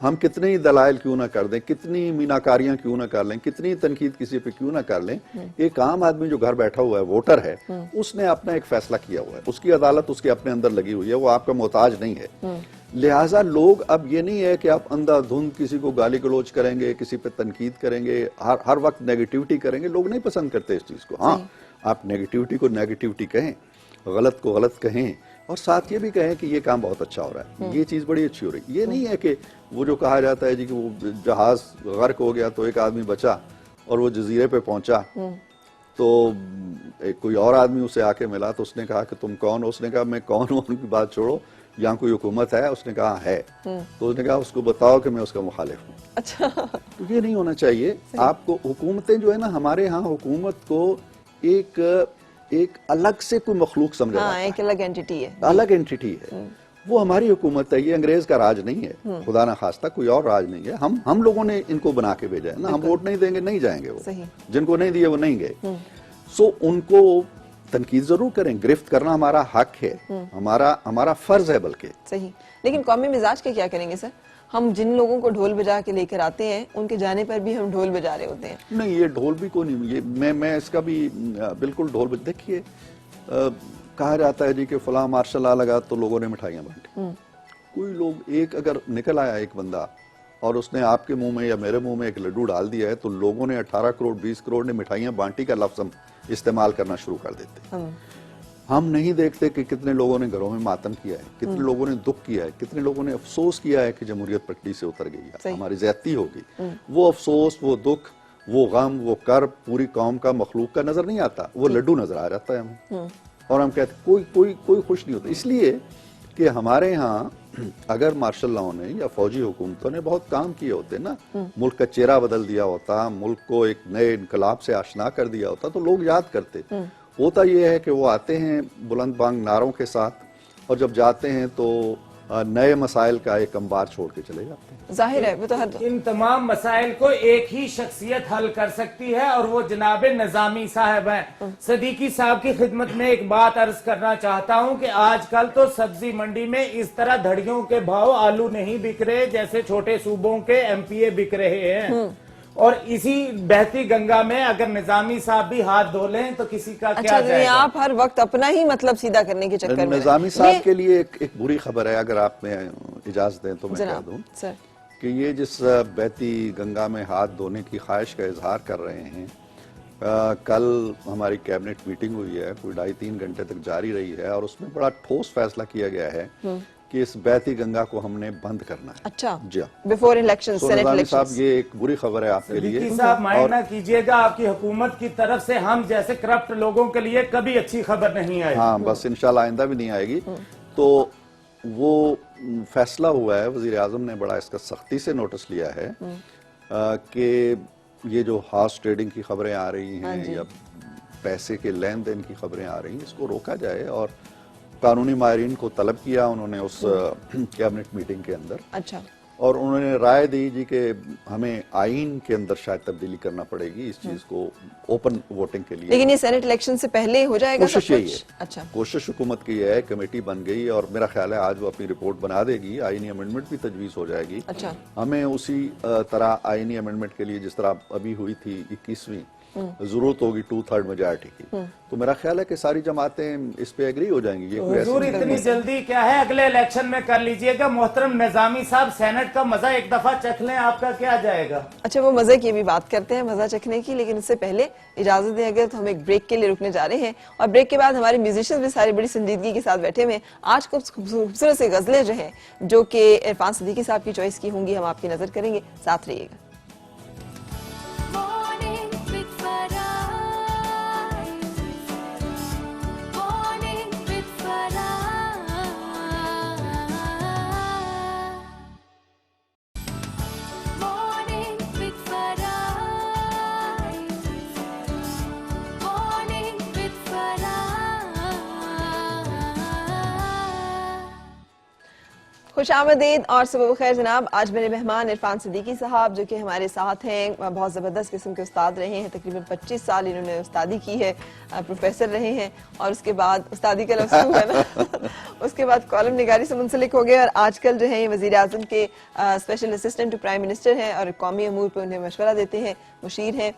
हम कितने ही दलाइल क्यों ना कर दें, कितनी मीनाकारियां क्यों ना कर लें, कितनी तनकीद किसी पे क्यों ना कर लें, एक आम आदमी जो घर बैठा हुआ है, वोटर है, उसने अपना एक फैसला किया हुआ है, उसकी अदालत उसके अपने अंदर लगी हुई है, वो आपका मोहताज नहीं है। लिहाजा लोग अब ये नहीं है कि आप अंधाधुंध किसी को गाली गलौज करेंगे, किसी पे तनकीद करेंगे, हर वक्त नेगेटिविटी करेंगे, लोग नहीं पसंद करते इस चीज को। हाँ, आप नेगेटिविटी को नेगेटिविटी कहें, गलत को गलत कहें, और साथ ये भी कहें कि ये काम बहुत अच्छा हो रहा है, ये चीज बड़ी अच्छी हो रही है। ये नहीं है कि वो जो कहा जाता है जी कि वो जहाज गर्क हो गया तो एक आदमी बचा और वो जजीरे पे पहुंचा, तो एक कोई और आदमी उसे आके मिला तो उसने कहा कि तुम कौन हो, उसने कहा मैं कौन हूँ, उनकी बात छोड़ो, यहाँ कोई हुकूमत है, उसने कहा है, तो उसने कहा उसको बताओ कि मैं उसका मुखालिफ हूँ। अच्छा। तो ये नहीं होना चाहिए। आपको हुकूमतें जो है ना, हमारे यहाँ हुकूमत को एक अलग से कोई मखलूक समझा जाता है, एक अलग एंटिटी है, अलग एंटिटी है। वो हमारी हुकूमत है, ये अंग्रेज का राज नहीं है, खुदा ना खास्ता कोई और राज नहीं है। हम लोगों ने इनको बना के भेजा है ना, हम वोट नहीं देंगे नहीं जाएंगे वो, जिनको नहीं दिए वो नहीं गए। सो उनको तनकीद जरूर करें, गिरफ्त करना हमारा हक है, हमारा फर्ज है बल्कि। सही। लेकिन कौमी मिजाज के क्या करेंगे सर? हम जिन लोगों को ढोल बजा के लेकर आते हैं, उनके जाने पर भी हम ढोल बजा रहे होते हैं। नहीं, ये ढोल भी कोई नहीं, ये मैं इसका भी बिल्कुल ढोल देखिए, कहा जाता है जी कि फला मार्शल लॉ लगा तो लोगों ने मिठाइयां बांटी। कोई लोग एक अगर निकल आया एक बंदा और उसने आपके मुंह में या मेरे मुंह में एक लड्डू डाल दिया है, तो लोगों ने 18 करोड़ 20 करोड़ ने मिठाइयां बांटी का लफ्ज हम इस्तेमाल करना शुरू कर देते। हम नहीं देखते कि कितने लोगों ने घरों में मातम किया है, कितने लोगों ने दुख किया है, कितने लोगों ने अफसोस किया है कि जमहूरियत पटड़ी से उतर गई है, हमारी ज्यादती होगी। वो अफसोस, वो दुख, वो गम, वो कर्ब पूरी कौम का, मखलूक का नजर नहीं आता, वो लड्डू नजर आ जाता है हमें, और हम कहते कोई खुश नहीं होता। इसलिए कि हमारे यहाँ अगर मार्शल लॉ ने या फौजी हुकूमतों ने बहुत काम किए होते ना, मुल्क का चेहरा बदल दिया होता, मुल्क को एक नए इनकलाब से आशना कर दिया होता, तो लोग याद करते। होता यह है कि वो आते हैं बुलंद बांग नारों के साथ, और जब जाते हैं तो नए मसाइल का एक अंबार छोड़ के चले जाते हैं। जाहिर है वो तो हर इन तमाम मसाइल को एक ही शख्सियत हल कर सकती है, और वो जनाब निजामी साहब हैं। सदीकी साहब की खिदमत में एक बात अर्ज करना चाहता हूं कि आजकल तो सब्जी मंडी में इस तरह धड़ियों के भाव आलू नहीं बिक रहे जैसे छोटे सूबों के एमपीए बिक रहे हैं। और इसी बहती गंगा में अगर निजामी साहब भी हाथ धो लें तो किसी का क्या जाएगा? आप हर वक्त अपना ही मतलब सीधा करने के चक्कर में। निजामी साहब के लिए एक बुरी खबर है, अगर आप में इजाजत दें तो मैं कह दूं कि ये जिस बहती गंगा में हाथ धोने की ख्वाहिश का इजहार कर रहे हैं, कल हमारी कैबिनेट मीटिंग हुई है, कोई 2.5-3 घंटे तक जारी रही है, और उसमें बड़ा ठोस फैसला किया गया है कि इस बहती गंगा को हमने बंद करना है। अच्छा जी, बिफोर इलेक्शन, सेनेट इलेक्शन। साहब ये एक बुरी खबर है आपके लिए। साहब माइंड ना कीजिएगा, आपकी हुकूमत की तरफ से हम जैसे करप्ट लोगों के लिए कभी अच्छी खबर नहीं आई। हाँ, बस इंशाल्लाह आइंदा भी नहीं आएगी। तो वो फैसला हुआ है, वजीर आजम ने बड़ा इसका सख्ती से नोटिस लिया है कि ये जो हॉर्स ट्रेडिंग की खबरें आ रही हैं या पैसे के लेन देन की खबरें आ रही हैं, इसको रोका जाए, और कानूनी माहिरीन को तलब किया उन्होंने उस कैबिनेट मीटिंग के अंदर। अच्छा। और उन्होंने राय दी जी कि हमें आईन के अंदर शायद तब्दीली करना पड़ेगी इस चीज को ओपन वोटिंग के लिए। लेकिन ये सेनेट इलेक्शन से पहले हो जाएगा? कोशिश यही है। अच्छा, कोशिश हुकूमत की है, कमेटी बन गई, और मेरा ख्याल है आज वो अपनी रिपोर्ट बना देगी, आईनी अमेंडमेंट भी तजवीज हो जाएगी। अच्छा। हमें उसी तरह आईनी अमेंडमेंट के लिए जिस तरह अभी हुई थी 21वीं, जरूरत होगी 2/3 मेजॉरिटी की, तो मेरा ख्याल है कि सारी जमातें इस पे एग्री हो जाएंगी। ये कोई हुजूर इतनी जल्दी क्या है, अगले इलेक्शन में कर लीजिएगा। मोहतरम निजामी साहब, सेनेट का मजा एक दफा चख लें, आपका क्या जाएगा? अच्छा, वो मजे की भी बात करते हैं, मजा चखने की, लेकिन उससे पहले इजाजत दें अगर तो हम एक ब्रेक के लिए रुकने जा रहे हैं, और ब्रेक के बाद हमारे म्यूजिशियंस भी सारे बड़ी संजीदगी के साथ बैठे हुए। आज कुछ खूबसूरत से गजलें जो हैं जो कि इरफान सदीकी साहब की चॉइस की होंगी, हम आपकी नजर करेंगे, साथ रहिएगा। खुशामदीद और सुबह बखैर जनाब। आज मेरे मेहमान इरफान सिद्दीकी साहब जो कि हमारे साथ हैं, बहुत ज़बरदस्त किस्म के उस्ताद रहे हैं। तकरीबन 25 साल इन्होंने उस्तादी की है, प्रोफेसर रहे हैं और उसके बाद उस्तादी का लफ्ज़ है ना उसके बाद कॉलम निगारी से मुंसलिक हो गए और आजकल जो है ये वज़ीर आज़म के special assistant to prime minister हैं और कौमी अमूर पर उन्हें मशवरा देते हैं, मुशीर हैं।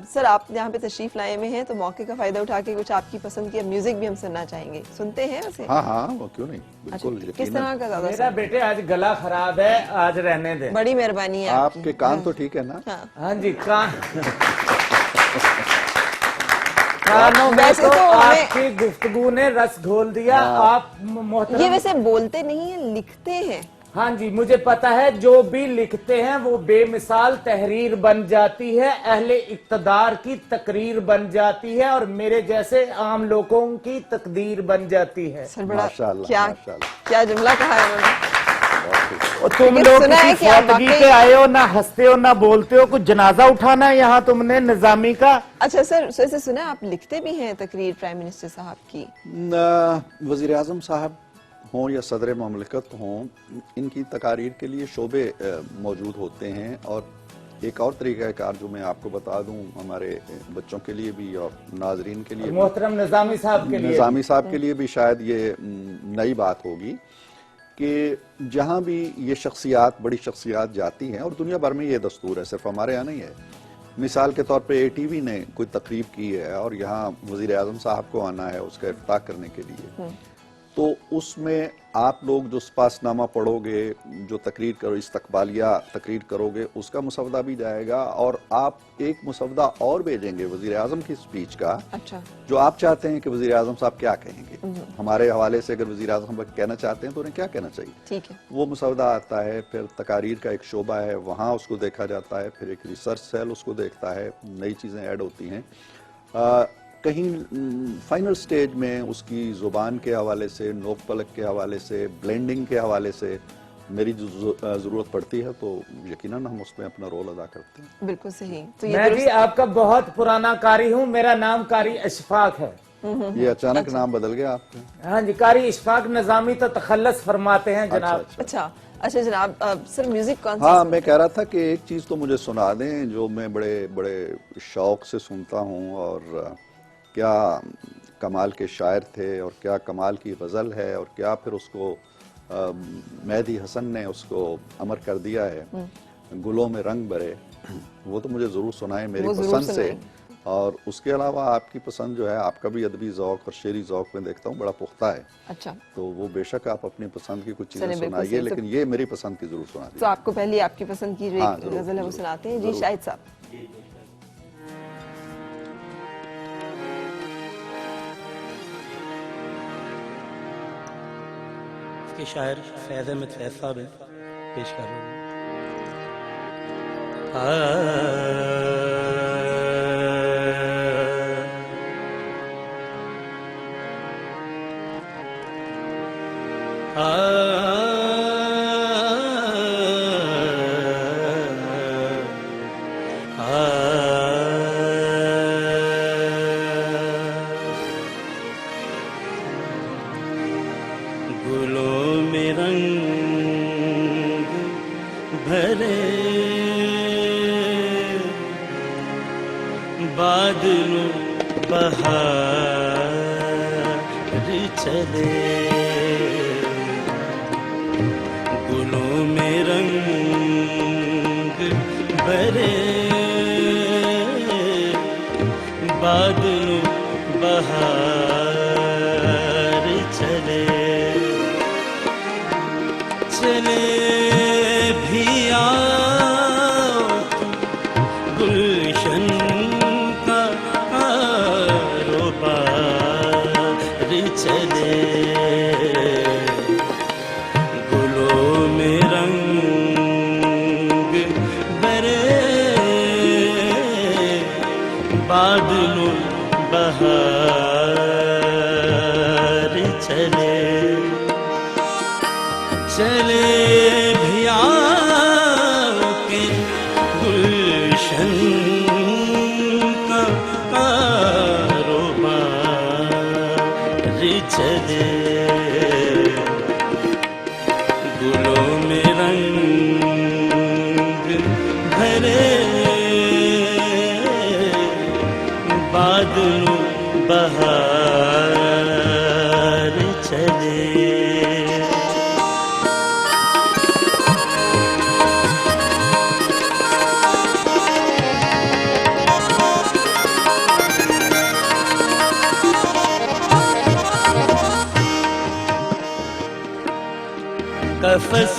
सर, आप यहाँ पे तशरीफ लाए हुए हैं तो मौके का फायदा उठा के कुछ आपकी पसंद की म्यूजिक भी हम सुनना चाहेंगे। सुनते हैं वैसे? हाँ हाँ, वो क्यों नहीं, बिल्कुल। अच्छा, किस तरह का ज्यादा? मेरा बेटे आज गला खराब है, आज रहने दे। बड़ी मेहरबानी है आपके कान तो ठीक है ना? हाँ जी, कानों में वैसे तो तो हमें- आपकी गुफ्तगू ने रस घोल दिया। आप ये मोहतरम, वैसे बोलते नहीं है, लिखते हैं। हाँ जी, मुझे पता है जो भी लिखते हैं वो बेमिसाल तहरीर बन जाती है, अहले इक्तदार की तकरीर बन जाती है और मेरे जैसे आम लोगों की तकदीर बन जाती है। सर, बड़ा माशाअल्लाह, क्या माशाअल्लाह। क्या जुमला कहा है उन्होंने। और तुम लेकिन लोग सुना है किसी कि आप फौतगी वाकई- पे आए हो, ना हंसते हो ना बोलते हो। कुछ जनाजा उठाना है यहाँ तुमने निजामी का। अच्छा सर, वैसे सुना आप लिखते भी हैं तकरीर प्राइम मिनिस्टर साहब की? वज़ीर आज़म साहब हों या सदर ममलिकत हों, इनकी तकारीर के लिए शोबे मौजूद होते हैं। और एक और तरीक़ाकार जो मैं आपको बता दूं, हमारे बच्चों के लिए भी और नाजरीन के लिए भी, मोहतरम निजामी साहब के लिए, निज़ामी साहब के लिए भी शायद ये नई बात होगी कि जहाँ भी ये शख्सियात, बड़ी शख्सियात जाती हैं, और दुनिया भर में ये दस्तूर है, सिर्फ हमारे यहाँ नहीं है। मिसाल के तौर पे ATV ने कोई तकरीब की है और यहाँ वज़ीर आज़म साहब को आना है उसका इफ्ताह करने के लिए, तो उसमें आप लोग जो स्पासनामा पढ़ोगे, जो तकरीर करो, इस्तकबालिया तकरीर करोगे, उसका मुसवदा भी जाएगा और आप एक मुसवदा और भेजेंगे वज़ीर आज़म की स्पीच का। अच्छा, जो आप चाहते हैं कि वज़ीर आज़म साहब क्या कहेंगे, हमारे हवाले से अगर वज़ीर आज़म साहब कहना चाहते हैं तो उन्हें क्या कहना चाहिए, ठीक है। वो मुसवदा आता है। फिर तकारीर का एक शोबा है, वहाँ उसको देखा जाता है। फिर एक रिसर्च सेल उसको देखता है, नई चीज़ें ऐड होती हैं। कहीं फाइनल स्टेज में उसकी ज़ुबान के हवाले से, नोक पलक के हवाले से, ब्लेंडिंग के हवाले से मेरी जो ज़रूरत पड़ती है तो यकीनन हम उसमें अपना रोल अदा करते हैं। बिल्कुल सही। तो मैं भी आपका बहुत पुराना कारी हूँ। मेरा नाम कारी इशफाक है। ये अचानक नाम बदल गया आपका? हाँ जी, कारी इशफाक निजामी तो तखल्लुस फरमाते हैं जनाब। अच्छा जनाब, सर म्यूजिक कौन सा? हाँ, मैं कह रहा था कि एक चीज़ तो मुझे सुना दें जो मैं बड़े बड़े शौक से सुनता हूँ, और क्या कमाल के शायर थे और क्या कमाल की गज़ल है, और क्या फिर उसको मेहदी हसन ने उसको अमर कर दिया है, गुलों में रंग भरे। वो तो मुझे ज़रूर सुनाए मेरी पसंद से। और उसके अलावा आपकी पसंद जो है, आपका भी अदबी ज़ौक़ और शेरी ज़ौक़ में देखता हूँ बड़ा पुख्ता है। अच्छा, तो वो बेशक आप अपनी पसंद की कुछ चीज़ें चलिए, बिल्कुल सुनाइए, सही। लेकिन ये मेरी पसंद की ज़रूर सुना तो दीजिए। आपको पहले आपकी पसंद की जो हाँ, एक जरूर, गजल है वो जरूर, सुनाते हैं जी जरूर। शाहिद साहब। इसके शायर फैज़ अहमद फैज़ साहब हैं, पेश कर रहे गुलों में रंग भरे, बादलों बहार चले, गुलों में रंग भरे, बादलों बहार चले, चले भी आओ गुलशन का कारोबार चले, गुलों में रंग भरे, बादलों बहार चले, चले भी आओ के गुलशन का कारोबार चले, चले। कफस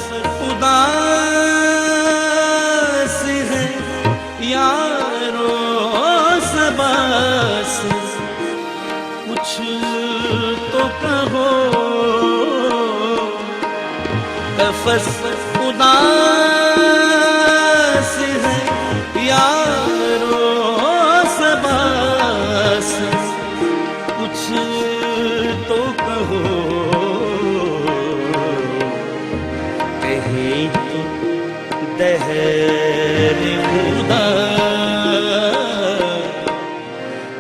उदास है यारो सबस, कुछ तो कहो। कफस उदास है यारो सबस, कुछ तो कहो। दहर खुदा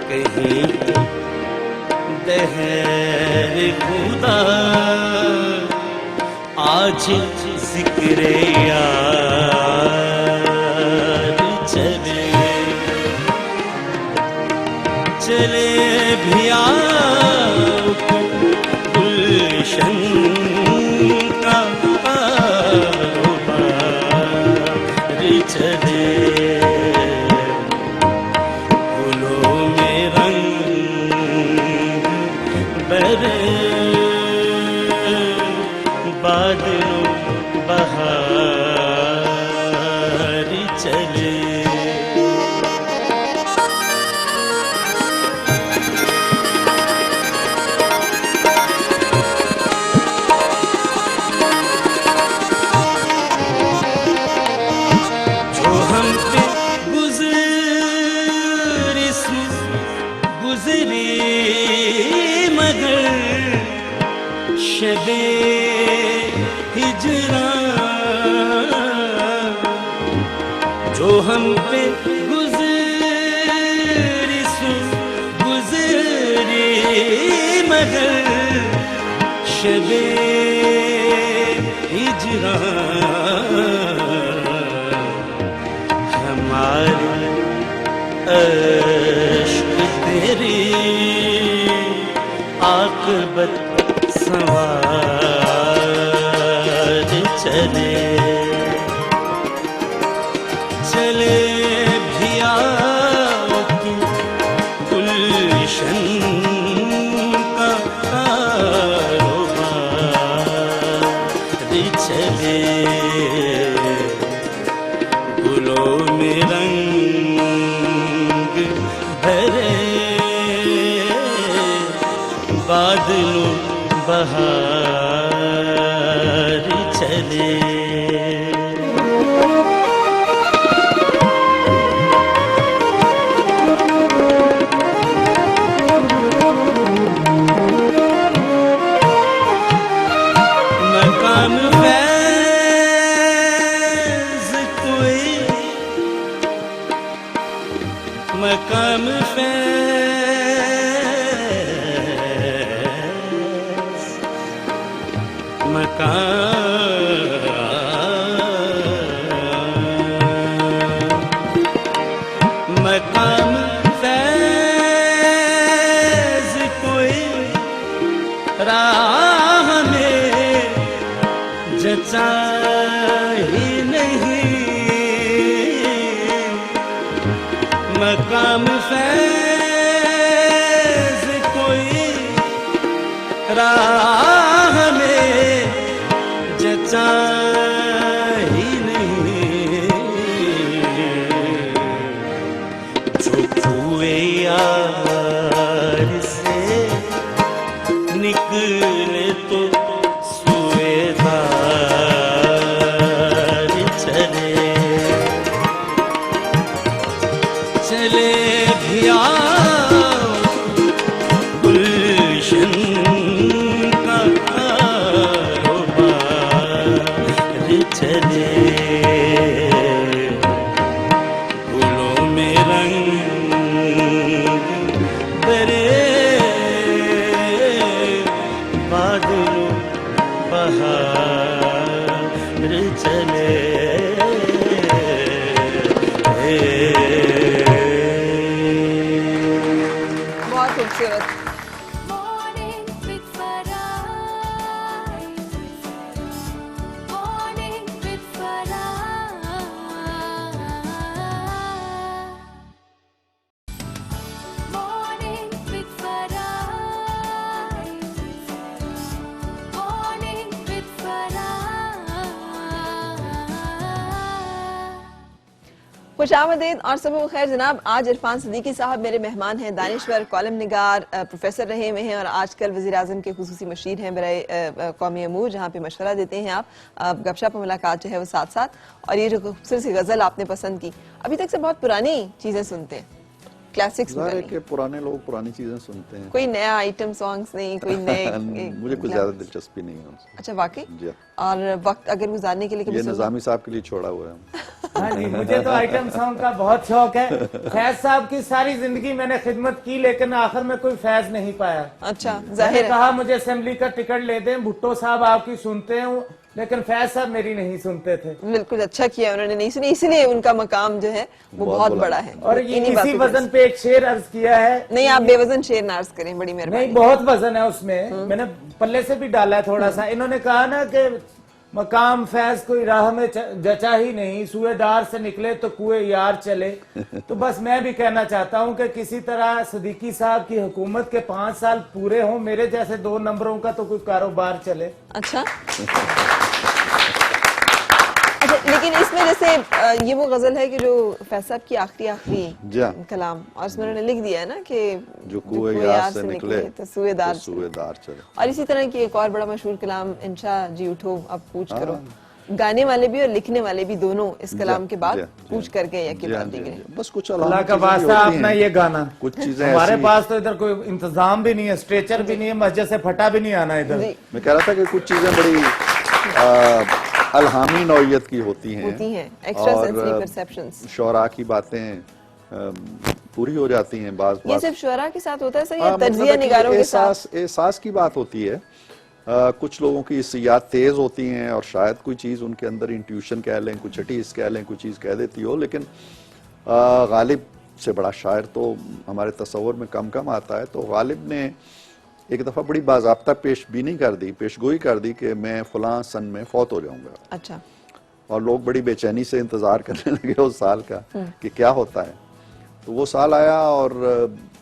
कहीं दहर खुदा, आज जिक्र यार चले। चले भी आओ गुलशन का चले। फूलों में रंग बरे, बादलों बहार चले। शबे हिजरा जो हम पे गुजरी गुजरी, मगर शबे हिजरा हमारे अश्क तेरी आक़िबत सवार चले। चले भी आओ कि गुलशन का कारोबार चले। गुलों में रंग भरे, बादलों बहार चले। मकाम फैज़ कोई, मकाम मकाम फैज़ कोई राह में जचा ही नहीं। मकाम फैज़ कोई राह में जचा ही नहीं। जो कुए यार से निकले तो सुएदार चले। चले भी आओ गुलशन का कारोबार चले। फूलों में रंग बरे, बादलों बहार चले। बहुत खूबसूरत। Morning with Farah. खुशामदीद और सुबह खैर जनाब। आज इरफान सिद्दीकी साहब मेरे मेहमान हैं, दानिश्वर, कॉलम निगार, प्रोफेसर रहे हुए हैं और आजकल वज़ीर आज़म के खुसूसी मशीर हैं बराए कौमी अमूर, जहाँ पे मशवरा देते हैं आप। गपशप मुलाकात जो है वो साथ साथ। और ये जो खूबसूरत सी गज़ल आपने पसंद की, अभी तक से बहुत पुरानी चीज़ें सुनते हैं, क्लासिक्स ज़ाहिर है कि पुराने लोग पुरानी चीजें सुनते हैं। कोई नया आइटम सॉन्ग्स नहीं, कोई नए मुझे कुछ ज्यादा दिलचस्पी नहीं है उनसे। अच्छा, वाकई? जी हाँ। और वक्त अगर गुजारने के लिए कभी ये सुनना- निजामी साहब के लिए छोड़ा हुआ है। हाँ जी, मुझे तो आइटम सॉन्ग का बहुत शौक है। फैज साहब की सारी जिंदगी मैंने खिदमत की, लेकिन आखिर में कोई फैज नहीं पाया। अच्छा, मैंने जाहिर है। कहा मुझे असेंबली का टिकट ले दें, भुट्टो साहब आपकी सुनते हूँ, लेकिन फैज साहब मेरी नहीं सुनते थे। बिल्कुल अच्छा किया उन्होंने नहीं सुनी, इसलिए उनका मकाम जो है वो बहुत बहुत बुलंद। बड़ा है। और ये इन्हीं इसी बातों की वजन वजह पे एक शेर अर्ज किया है। से। नहीं, आप बेवजन शेर नार्ज करें, बड़ी नहीं, मेहरबानी। बहुत वजन है उसमें, मैंने पल्ले से भी डाला है थोड़ा सा। इन्होंने कहा ना कि मकाम फैज कोई राह में जचा ही नहीं, सुएदार से निकले तो कुएं यार चले। तो बस मैं भी कहना चाहता हूं कि किसी तरह सिद्दीकी साहब की हुकूमत के 5 साल पूरे हों, मेरे जैसे 2 नंबरों का तो कोई कारोबार चले। अच्छा अच्छा, लेकिन इसमें जैसे ये वो गजल है कि जो फैज साहब की जी हाँ। आखिरी कलाम, और इसमें उन्होंने लिख दिया है ना कि जो कुएं यार से निकले तो सुएदार सुएदार चले। और इसी तरह की एक और बड़ा मशहूर कलाम, इंशा जी उठो अब पूछ हाँ। करो। गाने वाले भी और लिखने वाले भी दोनों इस कलाम के बाद जी हाँ, पूछ करके या के जी हाँ, बाद जी दी हाँ, गई। जी। बस कुछ अल्लाह अलामत का चीजें भी वास्ता होती अपना हैं। ये गाना, कुछ चीजें हमारे ऐसी- पास तो इधर कोई इंतजाम भी नहीं है, स्ट्रेचर भी नहीं है, मस्जिद से फटा भी नहीं आना इधर। जी, मैं कह रहा था कि कुछ चीजें बड़ी अलहामी नौइयत की होती हैं एक्स्ट्रा और, सेंसरी परसेप्शंस। शौरा की बातें पूरी हो जाती हैं बाज़ ये बात। सिर्फ शुरा के साथ होता है सर, हाँ, या मतलब तर्जिया है कि निगारों के साथ? एहसास की बात होती है। कुछ लोगों की याद तेज होती हैं और शायद कोई चीज़ उनके अंदर इंट्यूशन कह लें, कुछ हटीस कह लें, कोई चीज़ कह देती हो, लेकिन गालिब से बड़ा शायर तो हमारे तस्वुर में कम कम आता है। तो गालिब ने एक दफ़ा बड़ी बाज़ाब्ता पेशबीनी कर दी, पेशगोई कर दी कि मैं फ़लाँ सन में फौत हो जाऊंगा। अच्छा, और लोग बड़ी बेचैनी से इंतज़ार करने लगे उस साल का कि क्या होता है। तो वो साल आया और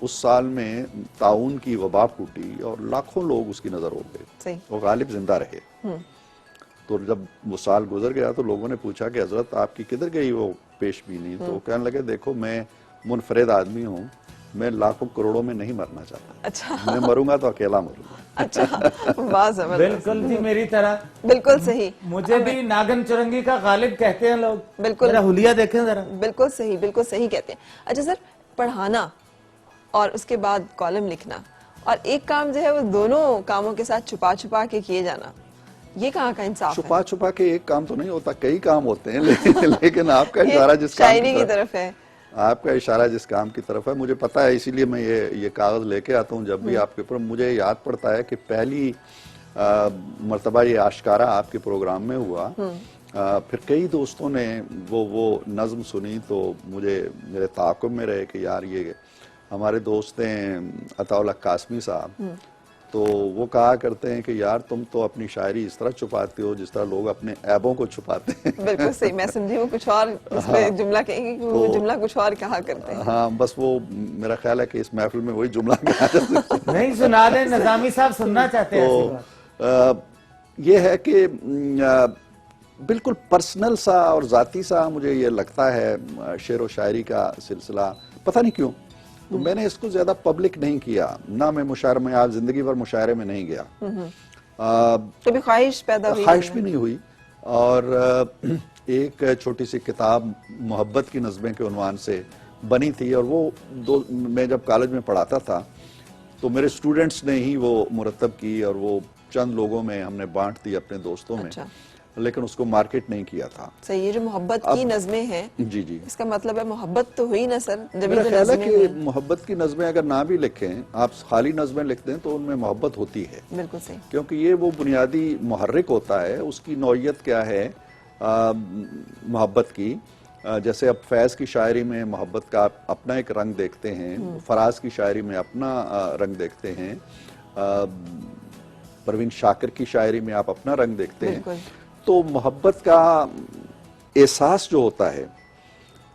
उस साल में ताउन की वबा फूटी और लाखों लोग उसकी नज़र हो गए सही। और गालिब जिंदा रहे। तो जब वो साल गुजर गया तो लोगों ने पूछा कि हजरत आपकी किधर गई वो पेशबीनी? तो कहने लगे देखो मैं मुनफरिद आदमी हूँ, मैं लाखों करोड़ों में नहीं मरना चाहता। अच्छा मैं मरूंगा तो अकेला मरूंगा। अच्छा, वाह, जबरदस्त। बिल्कुल जी, मेरी तरह। बिल्कुल सही, मुझे भी नागन चुरंगी का गालिब कहते हैं लोग। बिल्कुल। मेरा हुलिया देखें जरा। बिल्कुल सही, बिल्कुल सही कहते हैं। अच्छा सर, पढ़ाना और उसके बाद कॉलम लिखना और एक काम जो है वो दोनों कामों के साथ छुपा छुपा के किए जाना, ये कहाँ का इंसाफ है? छुपा छुपा के एक काम तो नहीं होता, कई काम होते हैं लेकिन आपका ये इशारा जिस काम शायरी की तरफ है। आपका इशारा जिस काम की तरफ है मुझे पता है, इसीलिए मैं ये कागज लेके आता हूँ जब भी आपके ऊपर। मुझे याद पड़ता है कि पहली मर्तबा ये आश्कारा आपके प्रोग्राम में हुआ, फिर कई दोस्तों ने वो नज्म सुनी तो मुझे मेरे ताक़ुब में रहे कि यार ये हमारे दोस्त हैं अताउल्लाह कासमी साहब, तो वो कहा करते हैं कि यार तुम तो अपनी शायरी इस तरह छुपाते हो जिस तरह लोग अपने ऐबों को छुपाते हैं। बिल्कुल सही, मैं समझी वो कुछ और इसमें जुमला कहेंगे कि वो जुमला कुछ और कहा करते हैं। हाँ, बस वो मेरा ख्याल है कि इस महफिल में वही जुमला कहा जा सकता है। नहीं, सुना दे, निजामी साहब सुनना चाहते हैं ऐसी बात। तो ये है कि बिल्कुल पर्सनल सा और जाती सा मुझे ये लगता है शेर व शायरी का सिलसिला, पता नहीं क्यों। तो मैंने इसको ज्यादा पब्लिक नहीं किया, ना मैं मुशायरे में, आज जिंदगी भर मुशायरे में नहीं गया, कभी ख्वाहिश पैदा हुई? ख्वाहिश भी नहीं हुई। और एक छोटी सी किताब मोहब्बत की नज़में के उन्वान से बनी थी और वो मैं जब कॉलेज में पढ़ाता था तो मेरे स्टूडेंट्स ने ही वो मुरतब की और वो चंद लोगों में हमने बांट दी अपने दोस्तों में। अच्छा। लेकिन उसको मार्केट नहीं किया था। सही, ये जो मोहब्बत की नज़में हैं, जी जी, इसका मतलब है मोहब्बत तो हुई ना सर, जब मेरा ये ख्याल है नज़में कि हुई। मोहब्बत की नज़में अगर ना भी लिखें, आप खाली नज़में लिखते हैं तो उनमें मोहब्बत होती है, बिल्कुल सही। क्योंकि ये वो बुनियादी मुहर्रिक होता है। उसकी नौइयत क्या है मोहब्बत की? जैसे अब फैज़ की शायरी में मोहब्बत का आप अपना एक रंग देखते हैं, फराज की शायरी में अपना रंग देखते हैं, परवीन शाकिर की शायरी में आप अपना रंग देखते हैं। तो मोहब्बत का एहसास जो होता है,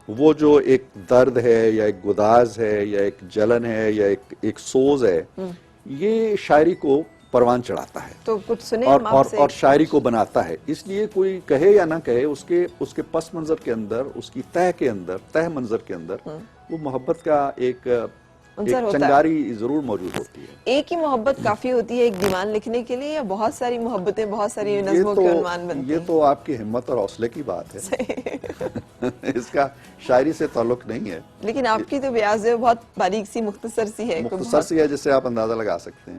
वो जो एक दर्द है या एक गुदाज है या एक जलन है या एक सोज है, ये शायरी को परवान चढ़ाता है तो कुछ सुने और हम और आपसे। और शायरी को बनाता है। इसलिए कोई कहे या ना कहे, उसके पस मंजर के अंदर, उसकी तह मंजर के अंदर वो मोहब्बत का एक अंसर होता है। चंगारी जरूर मौजूद होती है। एक ही मोहब्बत काफी होती है एक दीवान लिखने के लिए, या बहुत सारी मोहब्बतें, बहुत सारी नज़्मों के उन्वान बनते ये हैं? तो आपकी हिम्मत और हौसले की बात है। इसका शायरी से ताल्लुक नहीं है। लेकिन आपकी तो ब्याज जो है बहुत बारीक सी, मुख्तसर सी है, कोई मुख्तसर सी है जिससे आप अंदाजा लगा सकते हैं।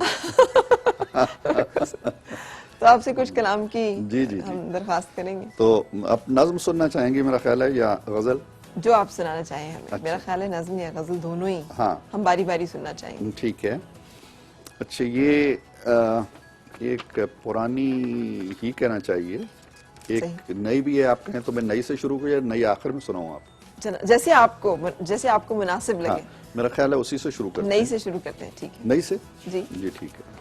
तो आपसे कुछ कलाम की जी, जी, जी। हम दरख्वास्त करेंगे, तो अब नज्म सुनना चाहेंगे मेरा ख्याल है, या गजल? जो आप सुनाना चाहें हमें। अच्छा। मेरा ख्याल है नज़्म या गजल दोनों ही हाँ। हम बारी बारी सुनना चाहेंगे। ठीक है। अच्छा, ये एक पुरानी ही कहना चाहिए, एक नई भी है। आप कहें तो मैं नई से शुरू करूं या नई आखिर में सुनाऊं आप? जैसे आपको मुनासिब लगे। हाँ, मेरा ख्याल है उसी से शुरू करते नई हैं। से शुरू करते हैं, ठीक है? नई से जी, जी, ठीक है।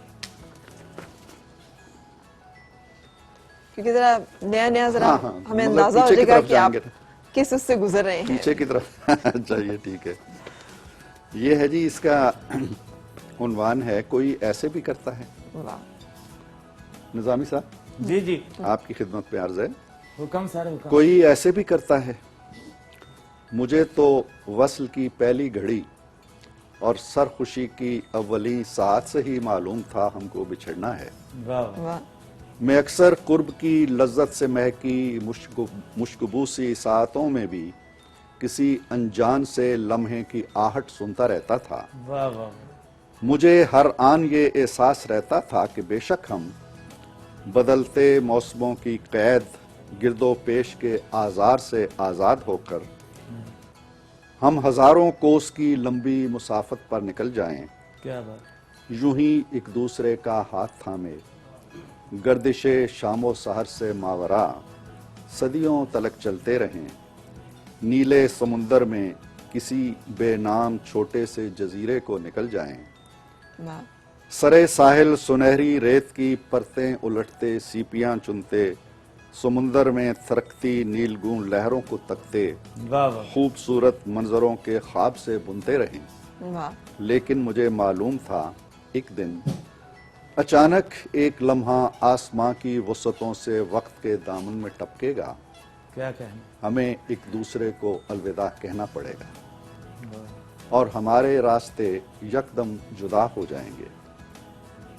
क्योंकि जरा नया जरा हाँ, हाँ, हमें मतलब अंदाजा हो पीछे की जाएगा तरफ कि आप जाएंगे। किस उससे गुजर रहे हैं। पीछे की तरफ। अच्छा, ये ठीक है। ये है जी, इसका उन्वान है कोई ऐसे भी करता है। वाह, निजामी साहब, जी जी, आपकी खिदमत पे अर्ज है। हुक्म सर हुक्म। कोई ऐसे भी करता है, मुझे तो वस्ल की पहली घड़ी और सरखुशी की अव्वली साथ से ही मालूम था हमको बिछड़ना है। वाह वाह। वाह, मैं अक्सर कुर्ब की लज्जत से महकी मुश्कबू सी सातों में भी किसी अनजान से लम्हे की आहट सुनता रहता था। वाह वाह। मुझे हर आन ये एहसास रहता था कि बेशक हम बदलते मौसमों की कैद गिरदो पेश के आज़ार से आज़ाद होकर हम हजारों कोस की लंबी मुसाफत पर निकल जाएं, क्या बात। यूं ही एक दूसरे का हाथ थामे गर्दिशे शामो सहर से मावरा सदियों तलक चलते रहें, नीले समुंदर में किसी बेनाम छोटे से जजीरे को निकल जाएं, वाह, सरे साहिल सुनहरी रेत की परतें उलटते सीपियां चुनते, समुंदर में थरकती नीलगूं लहरों को तकते, वाह वाह। खूबसूरत मंजरों के ख्वाब से बुनते रहें। वाह, लेकिन मुझे मालूम था एक दिन अचानक एक लम्हा आसमां की वसतों से वक्त के दामन में टपकेगा, क्या कहना। हमें एक दूसरे को अलविदा कहना पड़ेगा और हमारे रास्ते यकदम जुदा हो जाएंगे।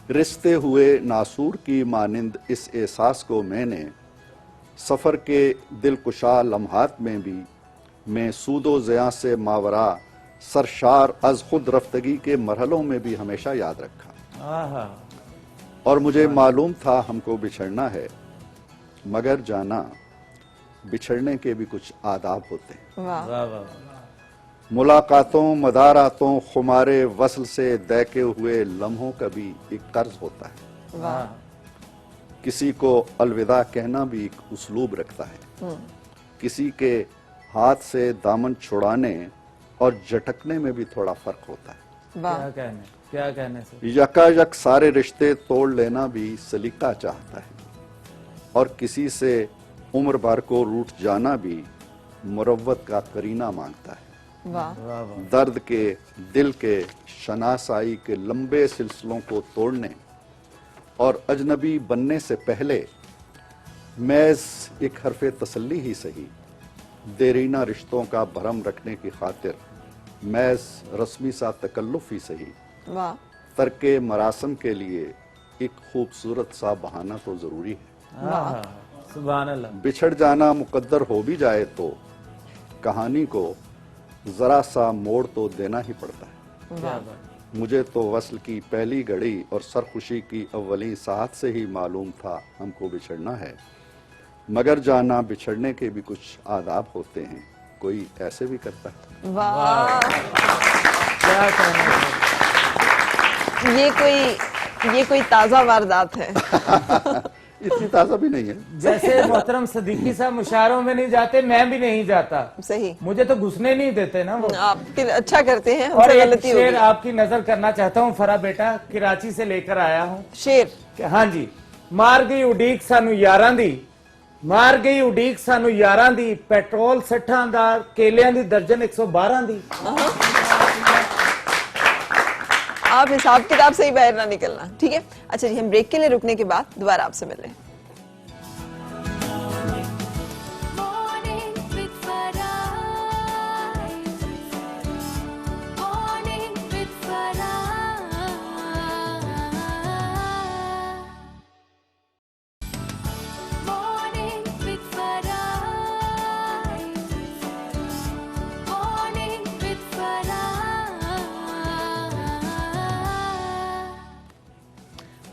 रिश्ते हुए नासूर की मानिंद इस एहसास को मैंने सफ़र के दिलकुशा लम्हात में भी मैं सूदो ज़िया से मावरा सरशार अज खुद रफ्तगी के मरहलों में भी हमेशा याद रखा। आहा। और मुझे मालूम था हमको बिछड़ना है, मगर जाना बिछड़ने के भी कुछ आदाब होते हैं। वाह, वाह वाह। मुलाकातों मदारातों खुमारे वसल से दैके हुए लम्हों का भी एक कर्ज होता है। वाह, किसी को अलविदा कहना भी एक उसलूब रखता है। किसी के हाथ से दामन छुड़ाने और झटकने में भी थोड़ा फर्क होता है। वाह, क्या कहने से। यकायक सारे रिश्ते तोड़ लेना भी सलीका चाहता है और किसी से उम्र भर को रूठ जाना भी मुरव्वत का करीना मांगता है। वाह, वाह वाह। दर्द के, दिल के, शनासाई के लंबे सिलसिलों को तोड़ने और अजनबी बनने से पहले मैज एक हरफे तसल्ली ही सही, देरीना रिश्तों का भरम रखने की खातिर मैज रस्मी सा तकल्लुफ ही सही, वाह, तर्के मरासम के लिए एक खूबसूरत सा बहाना तो जरूरी है। आहा। सुभान अल्लाह। बिछड़ जाना मुकद्दर हो भी जाए तो कहानी को जरा सा मोड़ तो देना ही पड़ता है। क्या बात। मुझे तो वस्ल की पहली घड़ी और सरखुशी की अव्वली साहत से ही मालूम था हमको बिछड़ना है, मगर जाना बिछड़ने के भी कुछ आदाब होते हैं, कोई ऐसे भी करता है। वाह। क्या कहना है। ये कोई ताजा वारदात है। इतनी ताजा भी नहीं है। जैसे मोहतरम सदीकी साहब मुशायरों में नहीं जाते, मैं भी नहीं जाता। सही, मुझे तो घुसने नहीं देते ना वो। आप अच्छा करते हैं, और हमसे एक गलती हो शेर गई। आपकी नजर करना चाहता हूँ फरा बेटा, कराची से लेकर आया हूँ। शेर, हाँ जी। मार गई उडीक सानू यारां दी, मार गई उडीक सानू यारां दी, पेट्रोल 60 दा, केलियां दी दर्जन 112 दी। आप हिसाब किताब से ही बाहर ना निकलना, ठीक है। अच्छा जी, हम ब्रेक के लिए रुकने के बाद दोबारा आपसे मिल रहे हैं। Morning with Farah. Morning with Farah. Morning with Farah. Morning with Farah.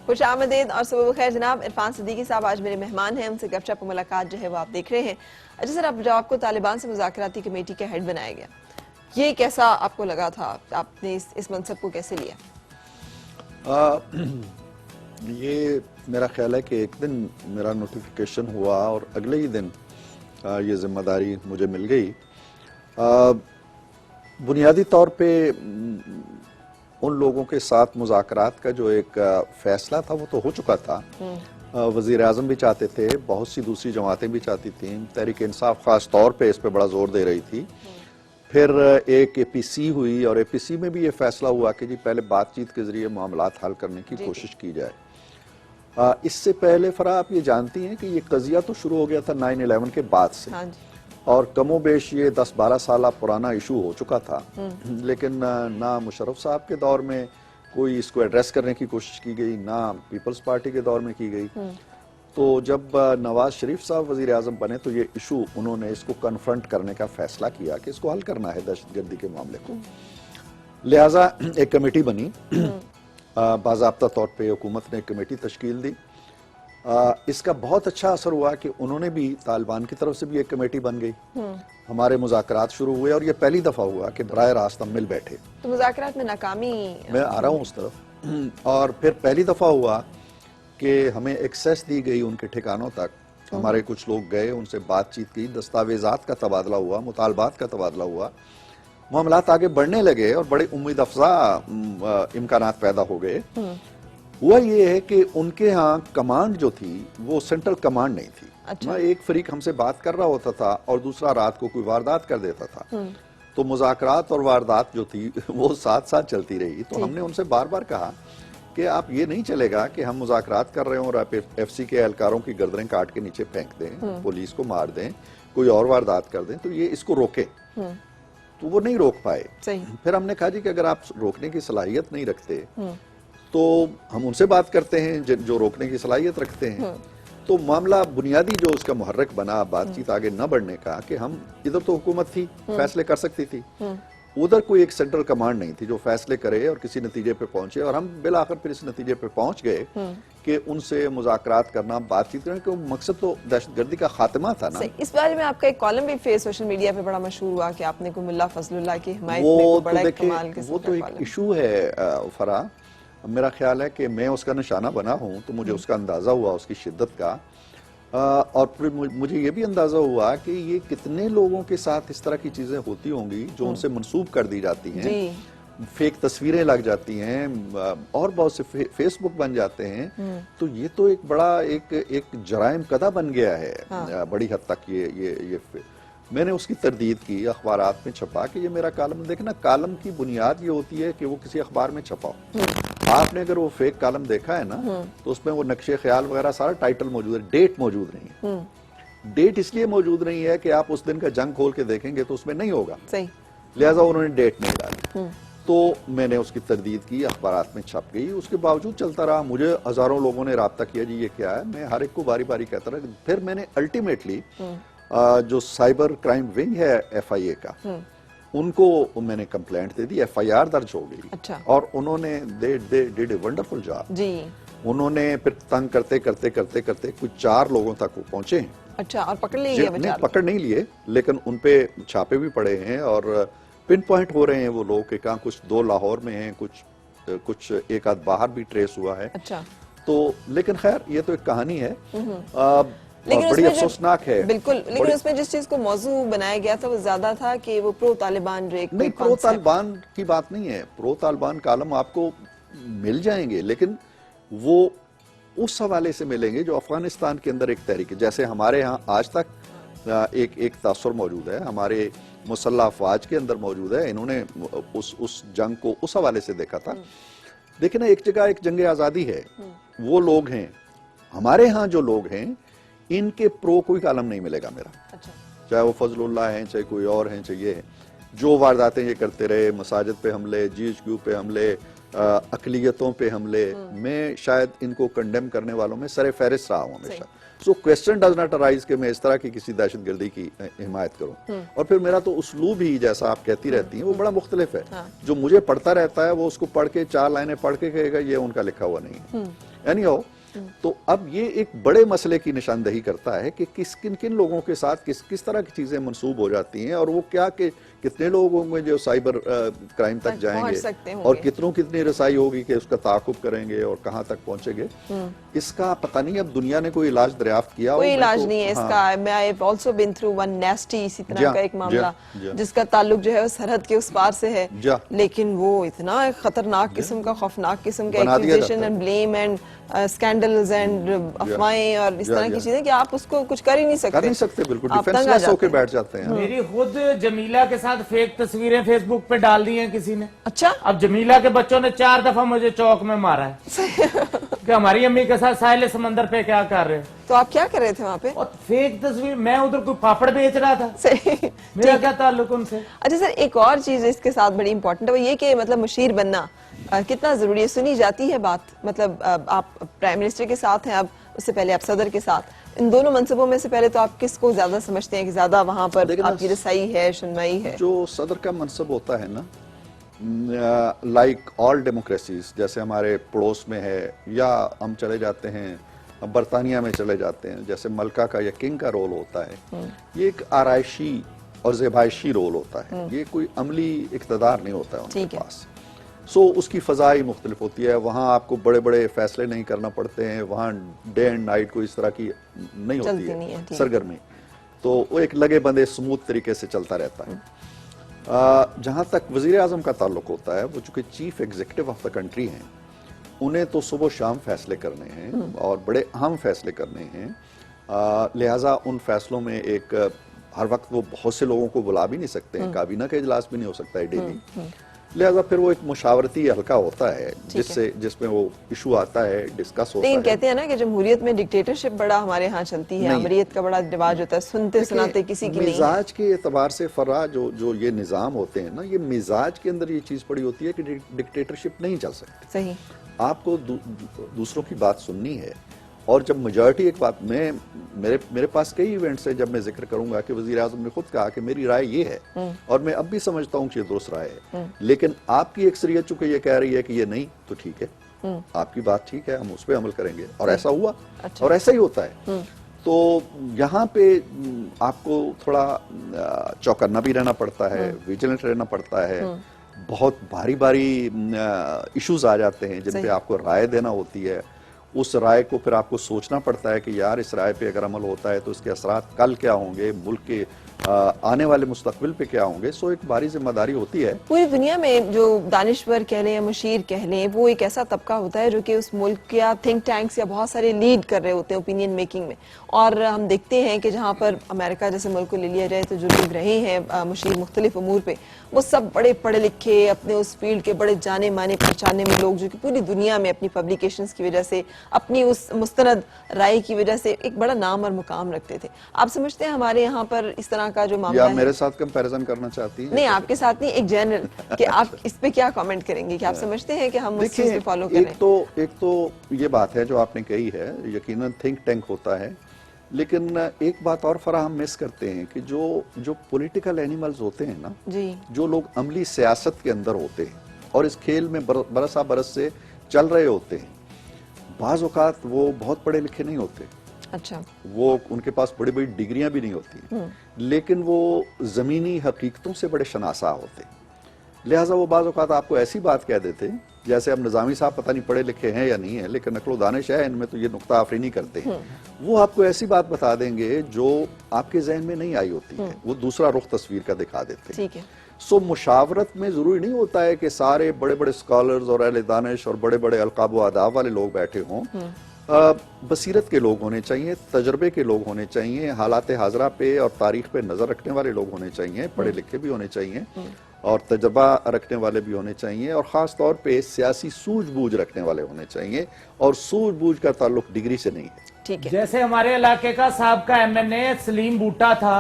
खुश आमदीद और सुबह बखैर जनाब। इरफान सिद्दीकी साहब आज मेरे मेहमान हैं, उनसे गपशप और मुलाकात जो है वो आप देख रहे हैं। अच्छा सर, अब जो आपको तालिबान से मुज़ाकराती कमेटी के हेड बनाया गया, ये कैसा आपको लगा था? आपने इस मनसब को कैसे लिया? ये मेरा ख्याल है कि एक दिन मेरा नोटिफिकेशन हुआ और अगले ही दिन ये जिम्मेदारी मुझे मिल गई। बुनियादी तौर पे उन लोगों के साथ मुज़ाकरात का जो एक फैसला था वो तो हो चुका था। वज़ीर आज़म भी चाहते थे, बहुत सी दूसरी जमातें भी चाहती थीं, तहरीक इंसाफ ख़ास तौर पे इस पे बड़ा जोर दे रही थी। फिर एक APC हुई और APC में भी ये फैसला हुआ कि जी पहले बातचीत के ज़रिए मामलात हल करने की कोशिश की जाए। इससे पहले फरा आप ये जानती हैं कि ये कज़िया तो शुरू हो गया था 9/11 के बाद से। हाँ जी। और कमोबेश ये 10-12 साल पुराना इशू हो चुका था, लेकिन ना मुशर्रफ साहब के दौर में कोई इसको एड्रेस करने की कोशिश की गई, ना पीपल्स पार्टी के दौर में की गई। तो जब नवाज शरीफ साहब वजीर आजम बने तो ये इशू उन्होंने इसको कन्फ्रंट करने का फैसला किया कि इसको हल करना है दहशतगर्दी के मामले को। लिहाजा एक कमेटी बनी, बाज़ाब्ता तौर पे हुकूमत ने एक कमेटी तश्कील दी। इसका बहुत अच्छा असर हुआ कि उन्होंने भी, तालिबान की तरफ से भी एक कमेटी बन गई। हमारे मुज़ाकरात शुरू हुए और ये पहली दफा हुआ कि बराह रास्त हम मिल बैठे। तो मुज़ाकरात में नाकामी, मैं आ रहा हूँ उस तरफ। और फिर पहली दफा हुआ कि हमें एक्सेस दी गई उनके ठिकानों तक। हमारे कुछ लोग गए, उनसे बातचीत की, दस्तावेजात का तबादला हुआ, मुतालबात का तबादला हुआ, मामलात आगे बढ़ने लगे और बड़े उम्मीद अफजा इम्कानात पैदा हो गए। हुआ ये है कि उनके यहाँ कमांड जो थी वो सेंट्रल कमांड नहीं थी। अच्छा। एक फरीक हमसे बात कर रहा होता था और दूसरा रात को कोई वारदात कर देता था। तो मुज़ाकरात और वारदात जो थी वो साथ साथ चलती रही। तो हमने उनसे बार बार कहा कि आप ये नहीं चलेगा कि हम मुज़ाकरात कर रहे हो और आप FC के एहलकारों की गर्दनें काट के नीचे फेंक दें, पुलिस को मार दें, कोई और वारदात कर दें, तो ये इसको रोके। तो वो नहीं रोक पाए। सही। फिर हमने कहा जी कि अगर आप रोकने की सलाहियत नहीं रखते तो हम उनसे बात करते हैं जो रोकने की सलाहियत रखते हैं। तो मामला बुनियादी जो उसका मुहर्रक बना बातचीत आगे न बढ़ने का कि हम इधर तो हुकूमत थी, फैसले कर सकती थी, उधर कोई एक सेंट्रल कमांड नहीं थी जो फैसले करे और किसी नतीजे पे पहुंचे। और हम बिलाखिर फिर इस नतीजे पे पहुंच गए कि उनसे मुज़ाकरात करना, बातचीत करना, क्योंकि मकसद तो दहशतगर्दी का खात्मा था ना। इस बारे में आपका एक कॉलम भी फिर सोशल मीडिया पे बड़ा मशहूर हुआ कि आपने को मुल्ला फजलुल्लाह की हिमायत में वो बड़ा तो एक कमाल देखिए, किस्म वो का तो एक कॉलम। इशू है फरा। मेरा ख्याल है कि मैं उसका निशाना बना हूं तो मुझे उसका अंदाजा हुआ उसकी शिद्दत का। और फिर मुझे ये भी अंदाजा हुआ कि ये कितने लोगों के साथ इस तरह की चीजें होती होंगी जो उनसे मंसूब कर दी जाती हैं, फेक तस्वीरें लग जाती हैं और बहुत से फेसबुक बन जाते हैं। तो ये तो एक बड़ा एक जराइम कदा बन गया है बड़ी हद तक। ये मैंने उसकी तरदीद की, अखबारात में छपा कि ये मेरा कॉलम। देखना, कॉलम की बुनियाद ये होती है कि वो किसी अखबार में छपा हो। आपने अगर वो फेक कॉलम देखा है ना तो उसमें वो नक्शे ख्याल वगैरह सारा टाइटल मौजूद है, डेट मौजूद नहीं है। डेट इसलिए मौजूद नहीं है कि आप उस दिन का जंग खोल के देखेंगे तो उसमें नहीं होगा, सही। लिहाजा उन्होंने डेट नहीं डाली। तो मैंने उसकी तरदीद की, अखबारात में छप गई। उसके बावजूद चलता रहा। मुझे हजारों लोगों ने राब्ता किया, जी ये क्या है। मैं हर एक को बारी बारी कहता रहा। फिर मैंने अल्टीमेटली जो साइबर क्राइम विंग है FIA का, उनको मैंने कंप्लेंट दे दी, FIR दर्ज हो गई। अच्छा। और उन्होंने they did a wonderful job जी। उन्होंने फिर तंग करते करते करते करते कुछ 4 लोगों तक वो पहुंचे हैं। अच्छा, और पकड़ लिए? पकड़ नहीं लिए, लेकिन उनपे छापे भी पड़े हैं और पिन पॉइंट हो रहे हैं वो लोग कि कहाँ कुछ 2 लाहौर में हैं, कुछ एक आध बाहर भी ट्रेस हुआ है। अच्छा। तो लेकिन खैर ये तो एक कहानी है, लेकिन बड़ी अफसोसनाक है। बिल्कुल। लेकिन उसमें जिस चीज को मौजू बनाया गया था वो ज्यादा था कि वो प्रो तालिबान जो एक नहीं, प्रो तालिबान की बात नहीं है। प्रो तालिबान कॉलम आपको मिल जाएंगे, लेकिन वो उस हवाले से मिलेंगे जो अफगानिस्तान के अंदर एक तहरीक है। जैसे हमारे यहाँ आज तक एक तासुर मौजूद है, हमारे मुसल्लह अफवाज के अंदर मौजूद है। इन्होंने उस जंग को उस हवाले से देखा था। देखिए ना, एक जगह एक जंग आजादी है, वो लोग हैं, हमारे यहाँ जो लोग हैं इनके प्रो कोई कालम नहीं मिलेगा मेरा। अच्छा। चाहे वो फजलुल्लाह हैं, चाहे कोई और हैं, चाहे ये है, जो वारदातें ये करते रहे, मसाजिद पे हमले, GHQ पे हमले, अकलियतों पे हमले, मैं शायद इनको कंडेम करने वालों में सरे फहरिस्त रहा हूँ हमेशा। So question does not arise कि मैं इस तरह की किसी दहशतगर्दी की हिमायत करूं। और फिर मेरा तो उसलूब ही, जैसा आप कहती रहती हैं, वो बड़ा मुख्तलिफ है। जो मुझे पढ़ता रहता है वो उसको पढ़ के 4 लाइनें पढ़ के कहेगा ये उनका लिखा हुआ नहीं है। यानी हो तो अब ये एक बड़े मसले की निशानदही करता है कि किन किन लोगों के साथ किस तरह की चीजें मंसूब हो जाती हैं, और वो क्या कि कितने लोग होंगे जो साइबर क्राइम तक जाएंगे, और कितनी रसाई होगी कि उसका ताकुब करेंगे और कहां तक पहुंचेंगे। इसका पता नहीं अब दुनिया ने कोई इलाज दरियाफ्त किया, कोई इलाज नहीं है इसका। मैं I have also been through one nasty इसी तरह का एक मामला जिसका ताल्लुक जो है वो सरहद के उस पार से है, लेकिन वो इतना खतरनाक किस्म का, खौफनाक किस्म का accusation and blame and scandals and अफवाहें और इस तरह की चीजें कि आप उसको कुछ कर ही नहीं सकते। बिल्कुल डिफेंसलेस होके बैठ जाते हैं। मेरी खुद जमीला के साथ फेक तस्वीरें फेसबुक पे डाल दी हैं किसी ने। अच्छा। अब जमीला के बच्चों ने 4 दफा मुझे चौक में मारा है कि हमारी अम्मी के साथ साहिल समंदर पे क्या कर रहे हैं। तो आप क्या कर रहे थे वहाँ पे? और फेक तस्वीर, मैं उधर कोई पापड़ बेच रहा था। सही। मेरा क्या ताल्लुक उनसे। अच्छा सर, एक और चीज इसके साथ बड़ी इंपॉर्टेंट है वो ये कि मतलब मुशीर बनना कितना जरूरी है। सुनी जाती है बात, मतलब आप प्राइम मिनिस्टर के साथ हैं, अब उससे पहले आप सदर के साथ, इन दोनों मनसबों में से पहले तो आप किसको ज्यादा समझते हैं कि ज्यादा वहां पर आपकी रसाई है, सुनवाई है? जो सदर का मनसब होता है ना, लाइक ऑल डेमोक्रेसीज, जैसे हमारे पड़ोस में है, या हम चले जाते हैं बरतानिया में चले जाते हैं, जैसे मलका का या किंग का रोल होता है, ये एक आराइशी और ज़ेबाइशी रोल होता है, ये कोई अमली इक़्तिदार नहीं होता है उनके पास। सो उसकी फ़ज़ाई मुख्तलिफ होती है, वहाँ आपको बड़े बड़े फैसले नहीं करना पड़ते हैं, वहाँ डे एंड नाइट कोई इस तरह की नहीं होती है सरगर्मी, तो वो एक लगे बंदे स्मूथ तरीके से चलता रहता है। जहाँ तक वज़ीर आज़म का ताल्लुक होता है, वो चूँकि chief executive of the country हैं, उन्हें तो सुबह शाम फैसले करने हैं और बड़े अहम फैसले करने हैं, लिहाजा उन फैसलों में एक हर वक्त वो बहुत से लोगों को बुला भी नहीं सकते हैं, काबीना का इजलास भी नहीं हो सकता है डेली, लिहाजा फिर वो एक मुशावरती हल्का होता है जिसमें वो इशू आता है, डिस्कस होता है। लेकिन कहते हैं ना कि जमहूरियत में डिक्टेटरशिप बड़ा हमारे यहाँ चलती है, अमरीत का बड़ा रिवाज होता है, सुनते सुनाते किसी की नहीं। मिजाज के एतबार से फरा जो ये निज़ाम होते हैं ना, ये मिजाज के अंदर ये चीज़ पड़ी होती है कि डिक्टेटरशिप नहीं चल सकती। सही। आपको दूसरों की बात सुननी है, और जब मेजॉरिटी एक बात, मेरे पास कई इवेंट्स हैं जब मैं जिक्र करूंगा कि वज़ीर आज़म ने खुद कहा कि मेरी राय ये है, और मैं अब भी समझता हूँ कि ये दुरुस्त राय है, लेकिन आपकी अक्सरियत चूंकि ये कह रही है कि ये नहीं, तो ठीक है, आपकी बात ठीक है, हम उस पर अमल करेंगे, और ऐसा हुआ। और ऐसा ही होता है। तो यहाँ पे आपको थोड़ा चौकन्ना भी रहना पड़ता है, विजिलेंट रहना पड़ता है, बहुत भारी भारी इश्यूज आ जाते हैं जिन पे आपको राय देना होती है। उस राय को फिर आपको सोचना पड़ता है कि यार इस राय पे अगर अमल होता है तो इसके असरात कल क्या होंगे, मुल्क के आने वाले मुस्तकबिल पे क्या होंगे। सो एक भारी जिम्मेदारी होती है। पूरी दुनिया में जो दानिश्वर कह लें या मुशीर कह लें, वो एक ऐसा तबका होता है जो कि उस मुल्क या थिंक टैंक्स या बहुत सारे लीड कर रहे होते हैं ओपिनियन मेकिंग में, और हम देखते हैं कि जहाँ पर अमेरिका जैसे मुल्क को ले लिया जाए तो जो लोग रहे हैं मुशीर मुख्तलिफ उमूर पे, वो सब बड़े पढ़े लिखे, अपने उस फील्ड के बड़े जाने माने पहचाने में लोग, जो कि पूरी दुनिया में अपनी पब्लिकेशंस की वजह से, अपनी उस मुस्तनद राय की वजह से एक बड़ा नाम और मुकाम रखते थे। आप समझते हैं हमारे यहाँ पर इस तरह का जो मामला है, मेरे साथ कंपैरिजन करना चाहती हैं? नहीं, आपके साथ नहीं, एक जनरल कि आप इस पे क्या कमेंट करेंगे कि आप समझते हैं कि हम उस चीज को फॉलो करें? एक तो ये बात है जो आपने कही है, यकीनन थिंक टैंक होता है, लेकिन एक बात और फरा हम मिस करते हैं कि जो पॉलिटिकल एनिमल्स होते हैं ना जी, जो लोग अमली सियासत के अंदर होते हैं और इस खेल में बरसा बरस से चल रहे होते हैं, बाज़ औक़ात वो बहुत पढ़े लिखे नहीं होते। अच्छा। वो उनके पास बड़ी बड़ी डिग्रियां भी नहीं होती, लेकिन वो ज़मीनी हकीकतों से बड़े शनासा होते, लिहाजा वो बाज़ औक़ात आपको ऐसी बात कह देते, जैसे अब निज़ामी साहब पता नहीं पढ़े लिखे हैं या नहीं है, लेकिन अक्ल दानिश है इनमें, तो ये नुक्ता आफरीनी करते हैं। वो आपको ऐसी बात बता देंगे जो आपके जहन में नहीं आई होती है, वो दूसरा रुख तस्वीर का दिखा देते हैं। ठीक है। सो मुशावरत में ज़रूरी नहीं होता है कि सारे बड़े बड़े स्कॉलर्स और अहले दानिश और बड़े बड़े अलकाब व आदाब वाले लोग बैठे हों। बसीरत के लोग होने चाहिए, तजर्बे के लोग होने चाहिए, हालात हाजरा पे और तारीख पे नज़र रखने वाले लोग होने चाहिए, पढ़े लिखे भी होने चाहिए, और तजर्बा रखने वाले भी होने चाहिए और ख़ास तौर पे सियासी सूझबूझ रखने वाले होने चाहिए, और सूझबूझ का ताल्लुक डिग्री से नहीं है। ठीक है। जैसे हमारे इलाके का साहबका एमएनए सलीम बूटा था,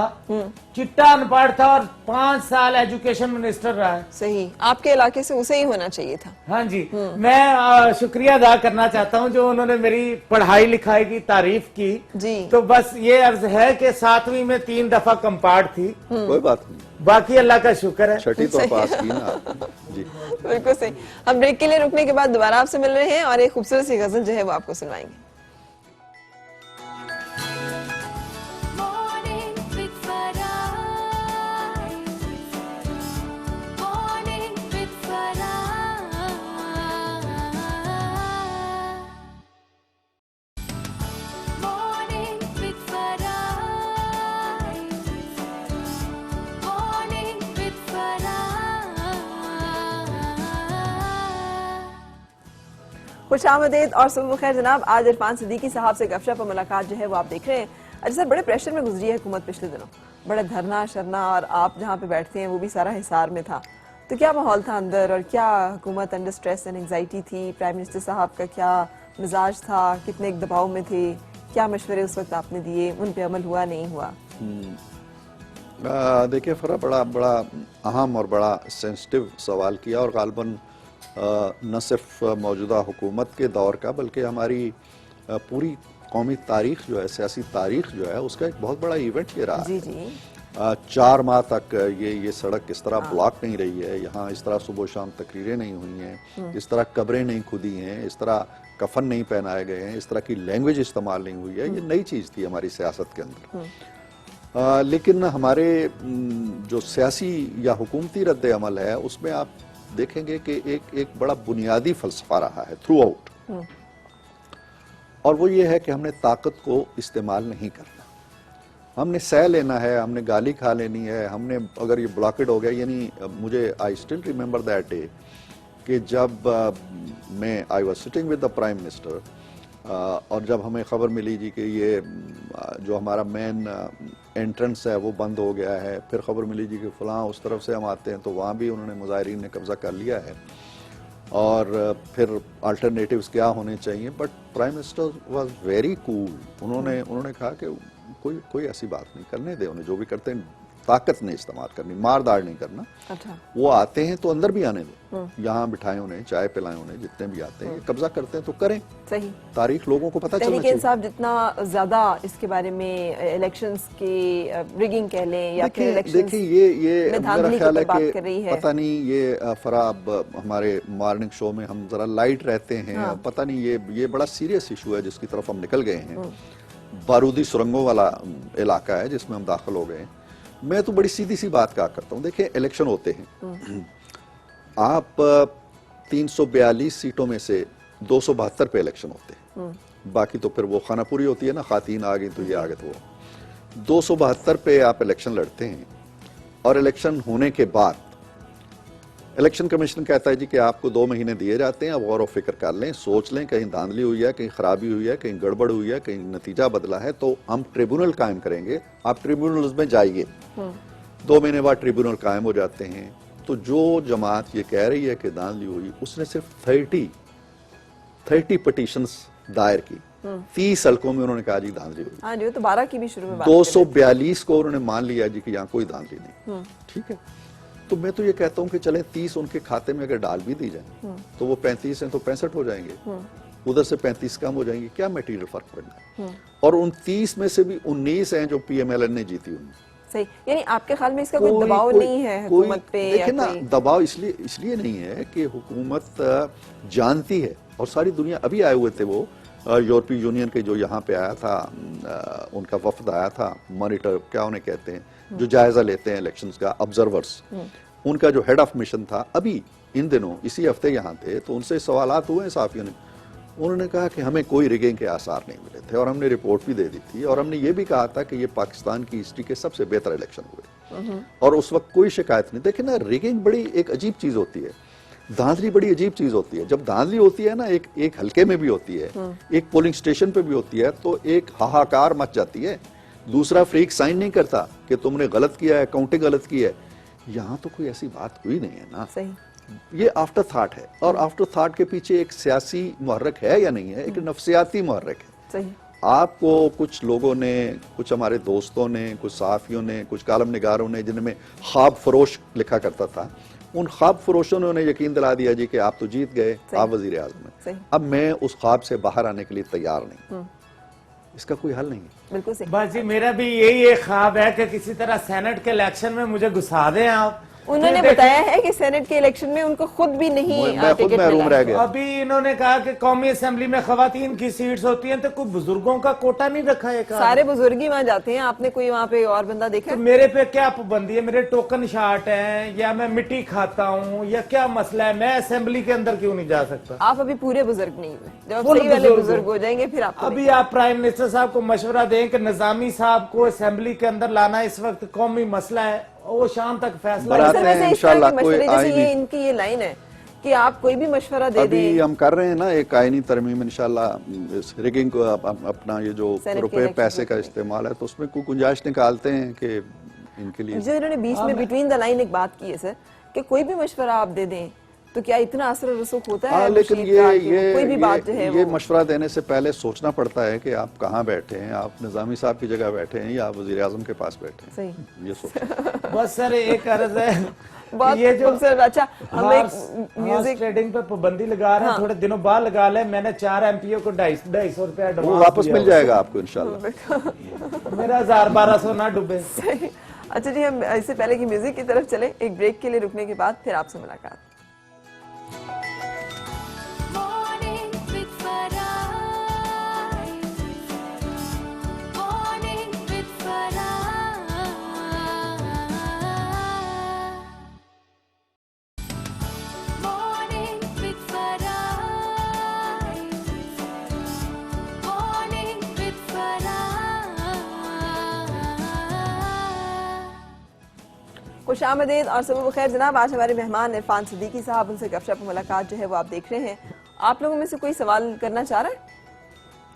चिट्टा अनपढ़ था और 5 साल एजुकेशन मिनिस्टर रहा है। सही, आपके इलाके से उसे ही होना चाहिए था। हाँ जी, मैं शुक्रिया अदा करना चाहता हूँ जो उन्होंने मेरी पढ़ाई लिखाई की तारीफ की जी। तो बस ये अर्ज है कि 7वीं में 3 दफा कंपार्ट थी, कोई बात नहीं, बाकी अल्लाह का शुक्र है। छठी तो पास की ना आपने। जी बिल्कुल सही। हम ब्रेक के लिए रुकने के बाद दोबारा आपसे मिल रहे हैं और एक खूबसूरत सी गजल जो है वो आपको सुनवाएंगे। Morning with Farah. Morning with Farah. Morning with Farah. Morning with Farah. खुशामदीद और सुबह खैर जनाब। आज इरफान सिद्दीकी साहब से गपशप और मुलाकात जो है वो आप देख रहे हैं। अच्छा सर, बड़े प्रेशर में गुजरी है हुकूमत पिछले दिनों, बड़ा धरना शरना, और आप जहाँ पे बैठते हैं वो भी सारा हिसार में था। तो क्या माहौल था अंदर, और क्या हुकूमत अंडर स्ट्रेस एंड एंग्जाइटी थी? प्राइम मिनिस्टर साहब का क्या मिजाज था, कितने एक दबाव में थे, क्या मशवरे उस वक्त आपने दिए, उन पे अमल हुआ नहीं हुआ? देखिए फरा, बड़ा अहम और बड़ा सेंसिटिव सवाल किया, और गालबन न सिर्फ मौजूदा हुकूमत के दौर का बल्कि हमारी पूरी कौमी तारीख जो है, सियासी तारीख जो है, उसका एक बहुत बड़ा इवेंट ये रहा जी है। जी 4 माह तक ये सड़क इस तरह ब्लॉक नहीं रही है, यहाँ इस तरह सुबह शाम तकरीरें नहीं हुई हैं, इस तरह कब्रें नहीं खुदी हैं, इस तरह कफन नहीं पहनाए गए हैं, इस तरह की लैंग्वेज इस्तेमाल नहीं हुई है। ये नई चीज़ थी हमारी सियासत के अंदर। लेकिन हमारे जो सियासी या हुकूमती रद्द अमल है उसमें आप देखेंगे कि एक बड़ा बुनियादी फलसफा रहा है थ्रू आउट, और वो ये है कि हमने ताकत को इस्तेमाल नहीं करना, हमने सह लेना है, हमने गाली खा लेनी है, हमने अगर ये ब्लॉकेड हो गया, यानी मुझे I still remember that day कि जब मैं I was sitting with the prime minister, और जब हमें खबर मिली जी कि ये जो हमारा मेन एंट्रेंस है वो बंद हो गया है, फिर खबर मिली जी कि फलां उस तरफ से हम आते हैं तो वहाँ भी उन्होंने मुजाहिरीन ने कब्जा कर लिया है, और फिर अल्टरनेटिव्स क्या होने चाहिए, but prime minister was very cool. उन्होंने कहा कि कोई ऐसी बात नहीं, करने दे उन्हें, जो भी करते हैं ताकत नहीं इस्तेमाल करनी, मारदार नहीं करना। अच्छा, वो आते हैं तो अंदर भी आने दो, यहाँ बिठाएं उन्हें, चाय पिलाएं उन्हें, जितने भी आते हैं, कब्जा करते हैं तो करें। सही। तारीख लोगों को पता चलना तहरीक चाहिए। इंसाफ जितना ज्यादा इसके बारे में इलेक्शंस की रिगिंग कह लें या फिर इलेक्शंस देखिए ये में मेरा धांधली ख्याल की है बात कर रही कि है। पता नहीं ये फराब हमारे मॉर्निंग शो में हम जरा लाइट रहते हैं, हाँ। पता नहीं ये बड़ा सीरियस इशू है जिसकी तरफ हम निकल गए हैं। बारूदी सुरंगों वाला इलाका है जिसमें हम दाखिल हो गए हैं। मैं तो बड़ी सीधी सी बात कहा करता हूँ, देखिए इलेक्शन होते हैं, आप 342 सीटों में से 272 पे इलेक्शन होते हैं, बाकी तो फिर वो खानापुरी होती है ना, खातीन आ गई तो ये आ गए तो वो 272 पे आप इलेक्शन लड़ते हैं, और इलेक्शन होने के बाद इलेक्शन कमीशन कहता है जी कि आपको 2 महीने दिए जाते हैं, अब गौर व फिक्र कर लें, सोच लें, कहीं धांधली हुई है, कहीं खराबी हुई है, कहीं गड़बड़ हुई है, कहीं नतीजा बदला है तो हम ट्रिब्यूनल कायम करेंगे, आप ट्रिब्यूनल में जाइए। 2 महीने बाद ट्रिब्यूनल कायम हो जाते हैं। तो जो जमात ये कह रही है कि धांधली हुई, उसने सिर्फ 30 पिटीशंस दायर की, 30 हल्कों में उन्होंने कहा जी धांधली हुई। हाँ जी, वो तो 12 की भी शुरू में बात कर रहे थे। 242 को उन्होंने मान लिया जी कि यहाँ कोई धांधली नहीं। ठीक है, तो मैं तो ये कहता हूँ कि चले 30 उनके खाते में अगर डाल भी दी जाए तो वो 35 हैं तो 65 हो जाएंगे, उधर से 35 कम हो जाएंगे, क्या मटेरियल फर्क पड़ना है। और उन 30 में से भी 19 हैं जो PMLN ने जीती हुई। सही, यानी आपके ख्याल में इसका कोई दबाव नहीं है हुकूमत पे? देखिए ना, कोई दबाव इसलिए नहीं है कि हुकूमत जानती है, और सारी दुनिया, अभी आए हुए थे वो यूरोपीय यूनियन के जो यहाँ पे आया था, उनका वफद आया था, मॉनिटर क्या उन्हें कहते हैं, जो जायजा लेते हैं इलेक्शंस का, ऑब्जर्वर्स, उनका जो हेड ऑफ मिशन था अभी इन दिनों इसी हफ्ते यहाँ थे, तो उनसे सवालात हुए सहाफियों ने, उन्होंने कहा कि हमें कोई रिगिंग के आसार नहीं मिले थे, और हमने रिपोर्ट भी दे दी थी, और हमने ये भी कहा था कि ये पाकिस्तान की हिस्ट्री के सबसे बेहतर इलेक्शन हुए, और उस वक्त कोई शिकायत नहीं। देखिए ना, रिगिंग बड़ी एक अजीब चीज होती है, धांधली बड़ी अजीब चीज होती है। जब धांधली होती है ना, एक हल्के में भी होती है, एक पोलिंग स्टेशन पे भी होती है, तो एक हाहाकार मच जाती है, दूसरा फ्रीक साइन नहीं करता कि तुमने गलत किया है, काउंटिंग गलत की है। यहाँ तो कोई ऐसी बात हुई नहीं है ना। सही। ये आफ्टर थॉट है, और आफ्टर थॉट के पीछे एक सियासी मुहर्रक है या नहीं है, एक नफ्सियाती मुहर्रक है। सही। आपको कुछ लोगों ने, कुछ हमारे दोस्तों ने, कुछ सहाफ़ियों ने, कुछ कालम निगारों ने, जिनमें ख्वाब फरोश लिखा करता था, उन ख्वाब फरोशों ने उन्हें यकीन दिला दिया जी कि आप तो जीत गए, आप वजीर आज़म हैं। अब मैं उस ख्वाब से बाहर आने के लिए तैयार नहीं, इसका कोई हल नहीं है। बिल्कुल सही। बस जी मेरा भी यही एक ख्वाब है कि किसी तरह सेनेट के इलेक्शन में मुझे घुसा दें आप। उन्होंने बताया है कि सेनेट के इलेक्शन में उनको खुद भी नहीं मैं खुद टिकट महरूम मिला। रह गया। अभी इन्होंने कहा कि कौमी असेंबली में खवातीन की सीट्स होती हैं, तो कोई बुजुर्गों का कोटा नहीं रखा है। सारे बुजुर्ग ही वहाँ जाते हैं, आपने कोई वहाँ पे और बंदा देखा तो है? मेरे पे क्या पाबंदी है? मेरे टोकन शार्ट हैं, या मैं मिट्टी खाता हूँ, या क्या मसला है? मैं असेंबली के अंदर क्यों नहीं जा सकता? आप अभी पूरे बुजुर्ग नहीं हुए, जब आप फुल सही वाले बुजुर्ग बुजुर्ग हूँ। हो जाएंगे फिर आपको अभी आप प्राइम मिनिस्टर साहब को मशवरा दें कि निजामी साहब को असेंबली के अंदर लाना इस वक्त कौमी मसला है, और वो शाम तक फैसला बरात असल हैं, में से इस तरह इंशाल्लाह के कोई मशवरे, जैसे आईनी- ये इनकी ये लाइन है कि आप कोई भी मशवरा दे अभी दें। हम कर रहे हैं ना एक आईनी तरमीम, इंशाल्लाह इस रिगिंग को अपना ये जो सेनेट के रुपए इलेक्शन पैसे का में। इस्तेमाल है, तो उसमें कोई गुंजाइश निकालते हैं कि इनके लिए। जो इन्होंने बीच में बिटवीन द लाइन एक बात की है सर, कि कोई भी मशवरा आप दे दें तो क्या इतना असर रसूख होता है? हाँ, लेकिन मुशीद का कि ये कोई भी बात जो है ये वो मशवरा देने से पहले सोचना पड़ता है कि आप कहाँ बैठे हैं, आप निजामी साहब की जगह बैठे हैं या वजीर आजम के पास बैठे हैं। सही। ये सोचना। बस सर एक अर्ज है, बहुत ये जो खूबसूरत। अच्छा, हम एक म्यूजिक म्यूजिक ट्रेडिंग पे पाबंदी लगा रहे हैं, थोड़े दिनों बाद लगा ले। मैंने 4 MPO को 250 रुपया वो एडवांस वापस दिया मिल हुआ। जाएगा आपको इंशाल्लाह। मेरा 1000-1200 ना डूबे। सही। अच्छा जी, हम इससे पहले कि म्यूजिक की तरफ चले, एक ब्रेक के लिए रुकने के बाद फिर आपसे मुलाकात। Morning with Farah. Morning with Farah. Morning with Farah. Morning with Farah. खुशामदीद और सुबह बखैर जनाब। आज हमारे मेहमान इरफान सिद्दीकी साहब, उनसे गपशप मुलाकात जो है वो आप देख रहे हैं। आप लोगों में से कोई सवाल करना चाह रहा है?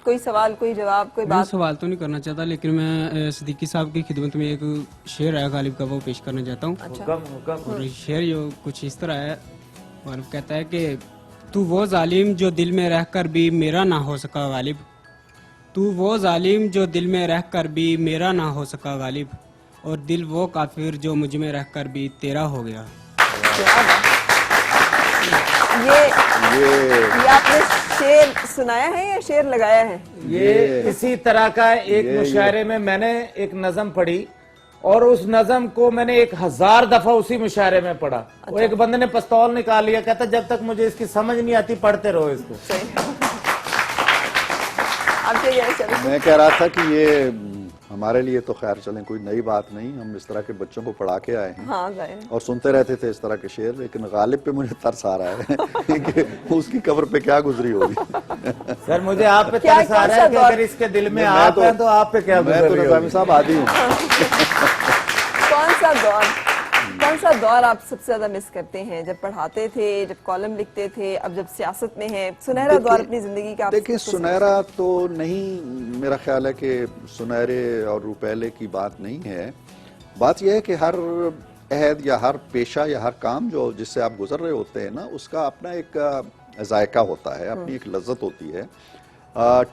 कोई सवाल, कोई जवाब, कोई मैं बात? सवाल तो नहीं करना चाहता, लेकिन मैं सिद्दीकी साहब की खिदमत में एक शेर है गालिब का, वो पेश करना चाहता हूँ। हुक्म। और शेर जो कुछ इस तरह है, और कहता है कि तू वो जालिम जो दिल में रहकर भी मेरा ना हो सका गालिब, तू वो जालिम जो दिल में रहकर भी मेरा ना हो सका गालिब, और दिल वो काफिर जो मुझ में रहकर भी तेरा हो गया। ये आपने शेर सुनाया है या शेर लगाया है? ये इसी तरह का एक मुशायरे में मैंने एक नज़म पढ़ी, और उस नज़म को मैंने 1000 दफा उसी मुशायरे में पढ़ा। वो एक बंदे ने पिस्तौल निकाल लिया, कहता जब तक मुझे इसकी समझ नहीं आती पढ़ते रहो इसको। आप क्या कह रहे हैं? मैं कह रहा था कि ये हमारे लिए तो खैर चलें कोई नई बात नहीं, हम इस तरह के बच्चों को पढ़ा के आए हैं हाँ, जाहिर है। और सुनते रहते थे इस तरह के शेर, लेकिन गालिब पे मुझे तरस आ रहा है कि उसकी कब्र पे क्या गुजरी होगी। सर मुझे आप पे क्या- तरस आ रहा है कौन कि सा अगर इसके दिल में मैं आप हैं तो आप पे क्या मैं गुजर तो रही निजामी होगी? साहब आदि हूँ। कौन सा दौर आप सबसे ज्यादा मिस करते हैं? जब पढ़ाते थे, जब कॉलम लिखते थे, अब जब सियासत में है, सुनहरा दौर अपनी जिंदगी का आप देखिए, किसको सुनहरा तो नहीं, मेरा ख्याल है कि सुनहरे और रुपैले की बात नहीं है। बात यह है कि हर अहद या हर पेशा या हर काम जो जिससे आप गुजर रहे होते हैं ना, उसका अपना एक जायका होता है, अपनी एक लज्जत होती है।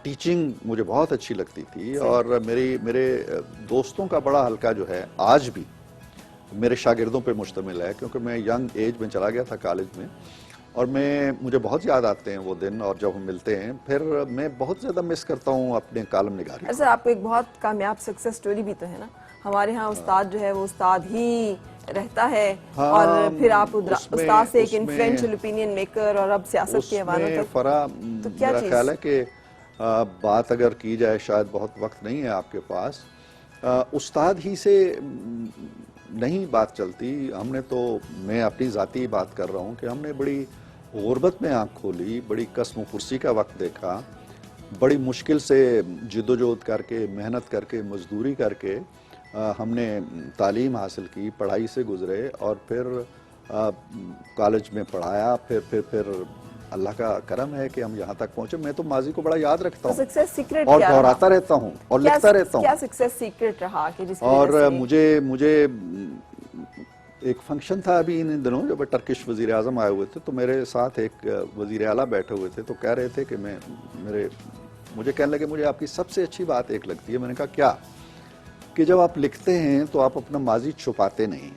टीचिंग मुझे बहुत अच्छी लगती थी, और मेरे दोस्तों का बड़ा हल्का जो है आज भी मेरे शागिर्दों पे मुश्तमिल है, क्योंकि मैं यंग एज में चला गया था कॉलेज में, और मुझे बहुत याद आते हैं वो दिन, और जब हम मिलते हैं फिर मैं बहुत ज़्यादा मिस करता हूँ अपने कॉलम निगारी। सर, आपको एक बहुत कामयाब सक्सेस स्टोरी भी तो है ना? हमारे यहाँ उस्ताद जो है वो उस्ताद ही रहता है, हाँ, और फिर आप उस्ताद से एक उसमें- इन्फ्लुएंशियल ओपिनियन मेकर, और अब सियासत के हवालों उसमें तक। फरा तो क्या मेरा चीज़? ख्याल है कि बात अगर की जाए, शायद बहुत वक्त नहीं है आपके पास, उस्ताद ही से नहीं बात चलती। मैं अपनी ज़ाती बात कर रहा हूँ कि हमने बड़ी गुर्बत में आँख खोली, बड़ी कसम कुर्सी का वक्त देखा, बड़ी मुश्किल से जिद्दोजहद करके, मेहनत करके, मजदूरी करके हमने तालीम हासिल की, पढ़ाई से गुजरे, और फिर कॉलेज में पढ़ाया, फिर अल्लाह का करम है कि हम यहाँ तक पहुँचे। मैं तो माजी को बड़ा याद रखता हूँ सक्सेस सीक्रेट और क्या दोहराता रहा? रहता हूँ और लिखता रहता हूँ। क्या सक्सेस सीक्रेट रहा कि जिसकी और वजह से- मुझे एक फंक्शन था अभी इन दिनों, जब टर्किश वज़ीर आज़म आए हुए थे, तो मेरे साथ एक वज़ीर आला बैठे हुए थे, तो कह रहे थे कि मुझे कहने लगे मुझे आपकी सबसे अच्छी बात एक लगती है। मैंने कहा क्या? कि जब आप लिखते हैं तो आप अपना माजी छुपाते नहीं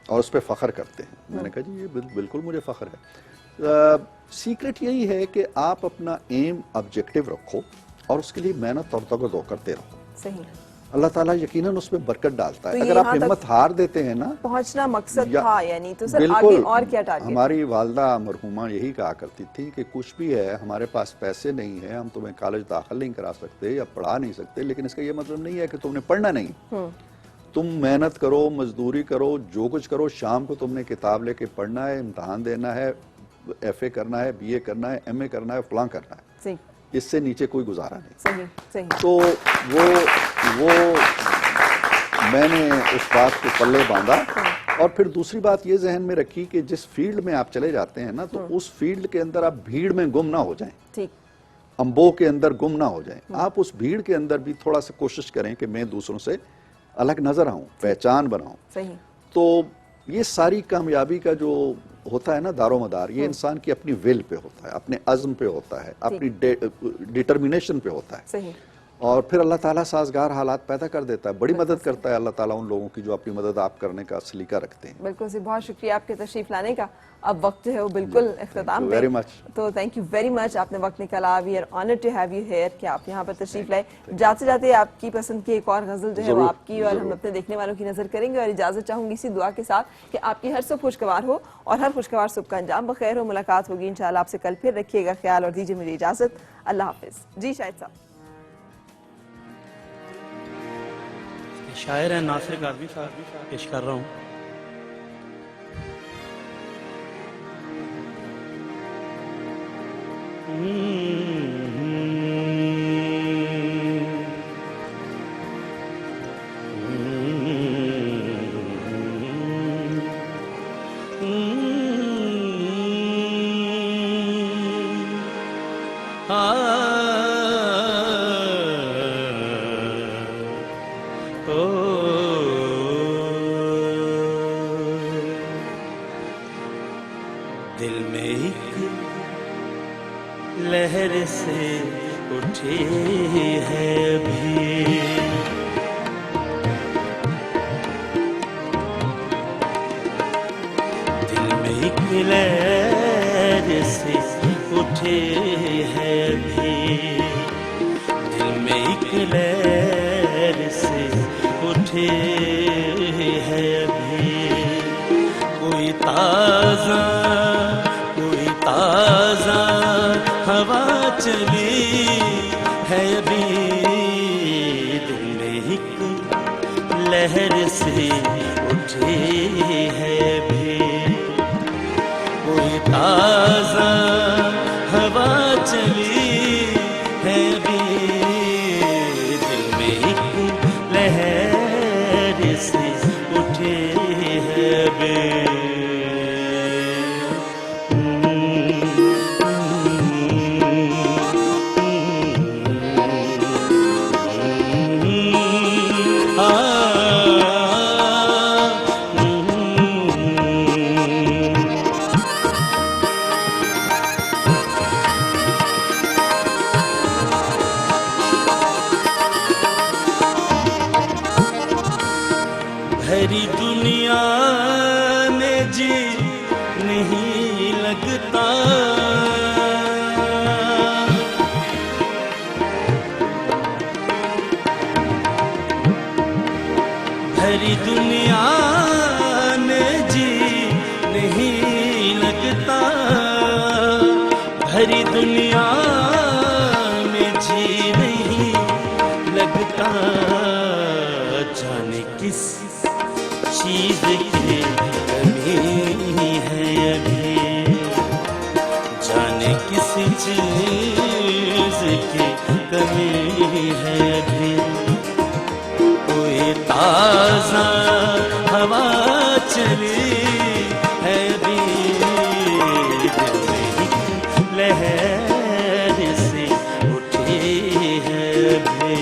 और उस पर फ़ख्र करते हैं। मैंने कहा जी ये बिल्कुल मुझे फ़ख्र है। सीक्रेट यही है कि आप अपना एम ऑब्जेक्टिव रखो और उसके लिए मेहनत और तगदो करते रहो। सही। अल्लाह ताला यकीनन उसमें बरकत डालता है। तो अगर आप यहाँ तक हिम्मत हार देते हैं ना, पहुंचना मकसद या- था, यानी तो सर बिल्कुल। आगे और क्या टारगेट? हमारी वालदा मरहुमा यही कहा करती थी कि कुछ भी है, हमारे पास पैसे नहीं है, हम तुम्हें कॉलेज दाखिल नहीं करा सकते या पढ़ा नहीं सकते, लेकिन इसका ये मतलब नहीं है कि तुमने पढ़ना नहीं। तुम मेहनत करो, मजदूरी करो, जो कुछ करो, शाम को तुमने किताब लेके पढ़ना है, इम्तहान देना है, FA करना है, BA करना है, MA करना है, फलां करना है। सही इससे नीचे कोई गुजारा नहीं। सही सही। तो वो मैंने उस बात को पल्ले बांधा। और फिर दूसरी बात ये जहन में रखी कि जिस फील्ड में आप चले जाते हैं ना, तो उस फील्ड के अंदर आप भीड़ में गुम ना हो जाएं, ठीक। अंबों के अंदर गुम ना हो जाएं। आप उस भीड़ के अंदर भी थोड़ा सा कोशिश करें कि मैं दूसरों से अलग नजर आऊं, पहचान बनाऊं। सही। तो ये सारी कामयाबी का जो होता है ना दारोमदार, ये इंसान की अपनी विल पे होता है, अपने अज़्म पे होता है, अपनी डिटर्मिनेशन पे होता है। सही। और फिर अल्लाह ताला साजगार हालात पैदा कर देता है। बड़ी मदद करता है अल्लाह ताला उन लोगों की जो अपनी मदद आप करने का सलीका रखते हैं। बिल्कुल से बहुत शुक्रिया आपके तशरीफ लाने का। अब वक्त जो है वो बिल्कुल इख्तिताम पे। Very much. तो थैंक यू वेरी मच, आपने वक्त निकाला। We are honoured to have you here कि आप यहाँ पर तशरीफ लाए। जाते जाते आपकी पसंद की एक और गजल जो है वो जरूर, आपकी और हम जरूर। अपने देखने वालों की नजर करेंगे। और इजाजत चाहूंगी इसी दुआ के साथ कि आपकी हर सुबह खुशगवार हो और हर खुशगवार सुबह का अंजाम बखैर हो। मुलाकात होगी इंशाल्लाह आपसे कल। फिर रखिएगा ख्याल और दीजिए मुझे इजाजत। अल्लाह हाफिज। जी शाहिद साहब। शायर है नासिर काज़मी साहब, पेश कर रहा हूँ। दिल में एक लहर से उठी है भी, दिल में एक लहर से उठी है भी, दिल में एक लहर से उठी है भी। कोई ताज़ा हवा चली है अभी, दिल में एक लहर से उठी है भी। कोई ताज़ा हवा चली है अभी, दिल में एक लहर से उठी है अभी। भरी दुनिया में जी नहीं लगता, भरी दुनिया में जी नहीं लगता, भरी दुनिया में जी नहीं लगता। जाने किस चीज की कमी है अभी, जाने किस चीज की कमी है अभी। कोई ताज़ा हवा चली है अभी, दिल में एक लहर से उठी है अभी।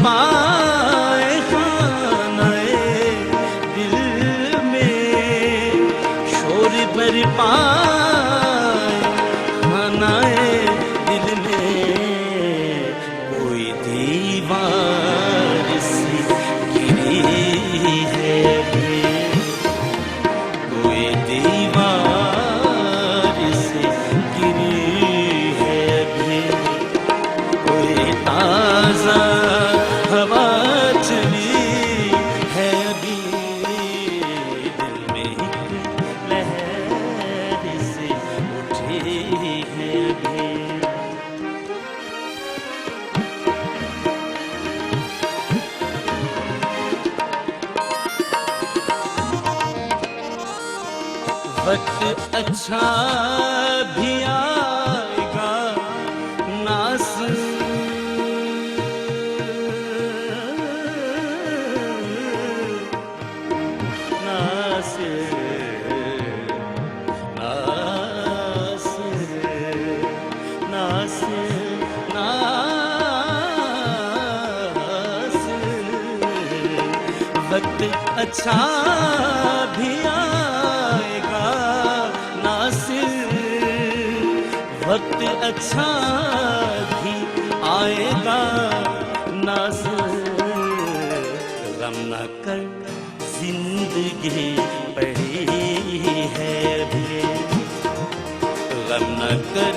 पाए खानाए दिल में, शोर भर पाए खानाए दिल में, कोई दीवार सी गिरी है भी, कोई दीवार से गिरी है भी, कोई ताजा हवा चली है भी, दिल में एक लहर से उठी है भी। वक्त अच्छा भी आएगा नास, नास, नास, नास, नास। वक्त अच्छा भी आएगा नासिर, वक्त अच्छा भी आएगा नासिर, गम न कर जिंदगी पड़ी है भी, गम न कर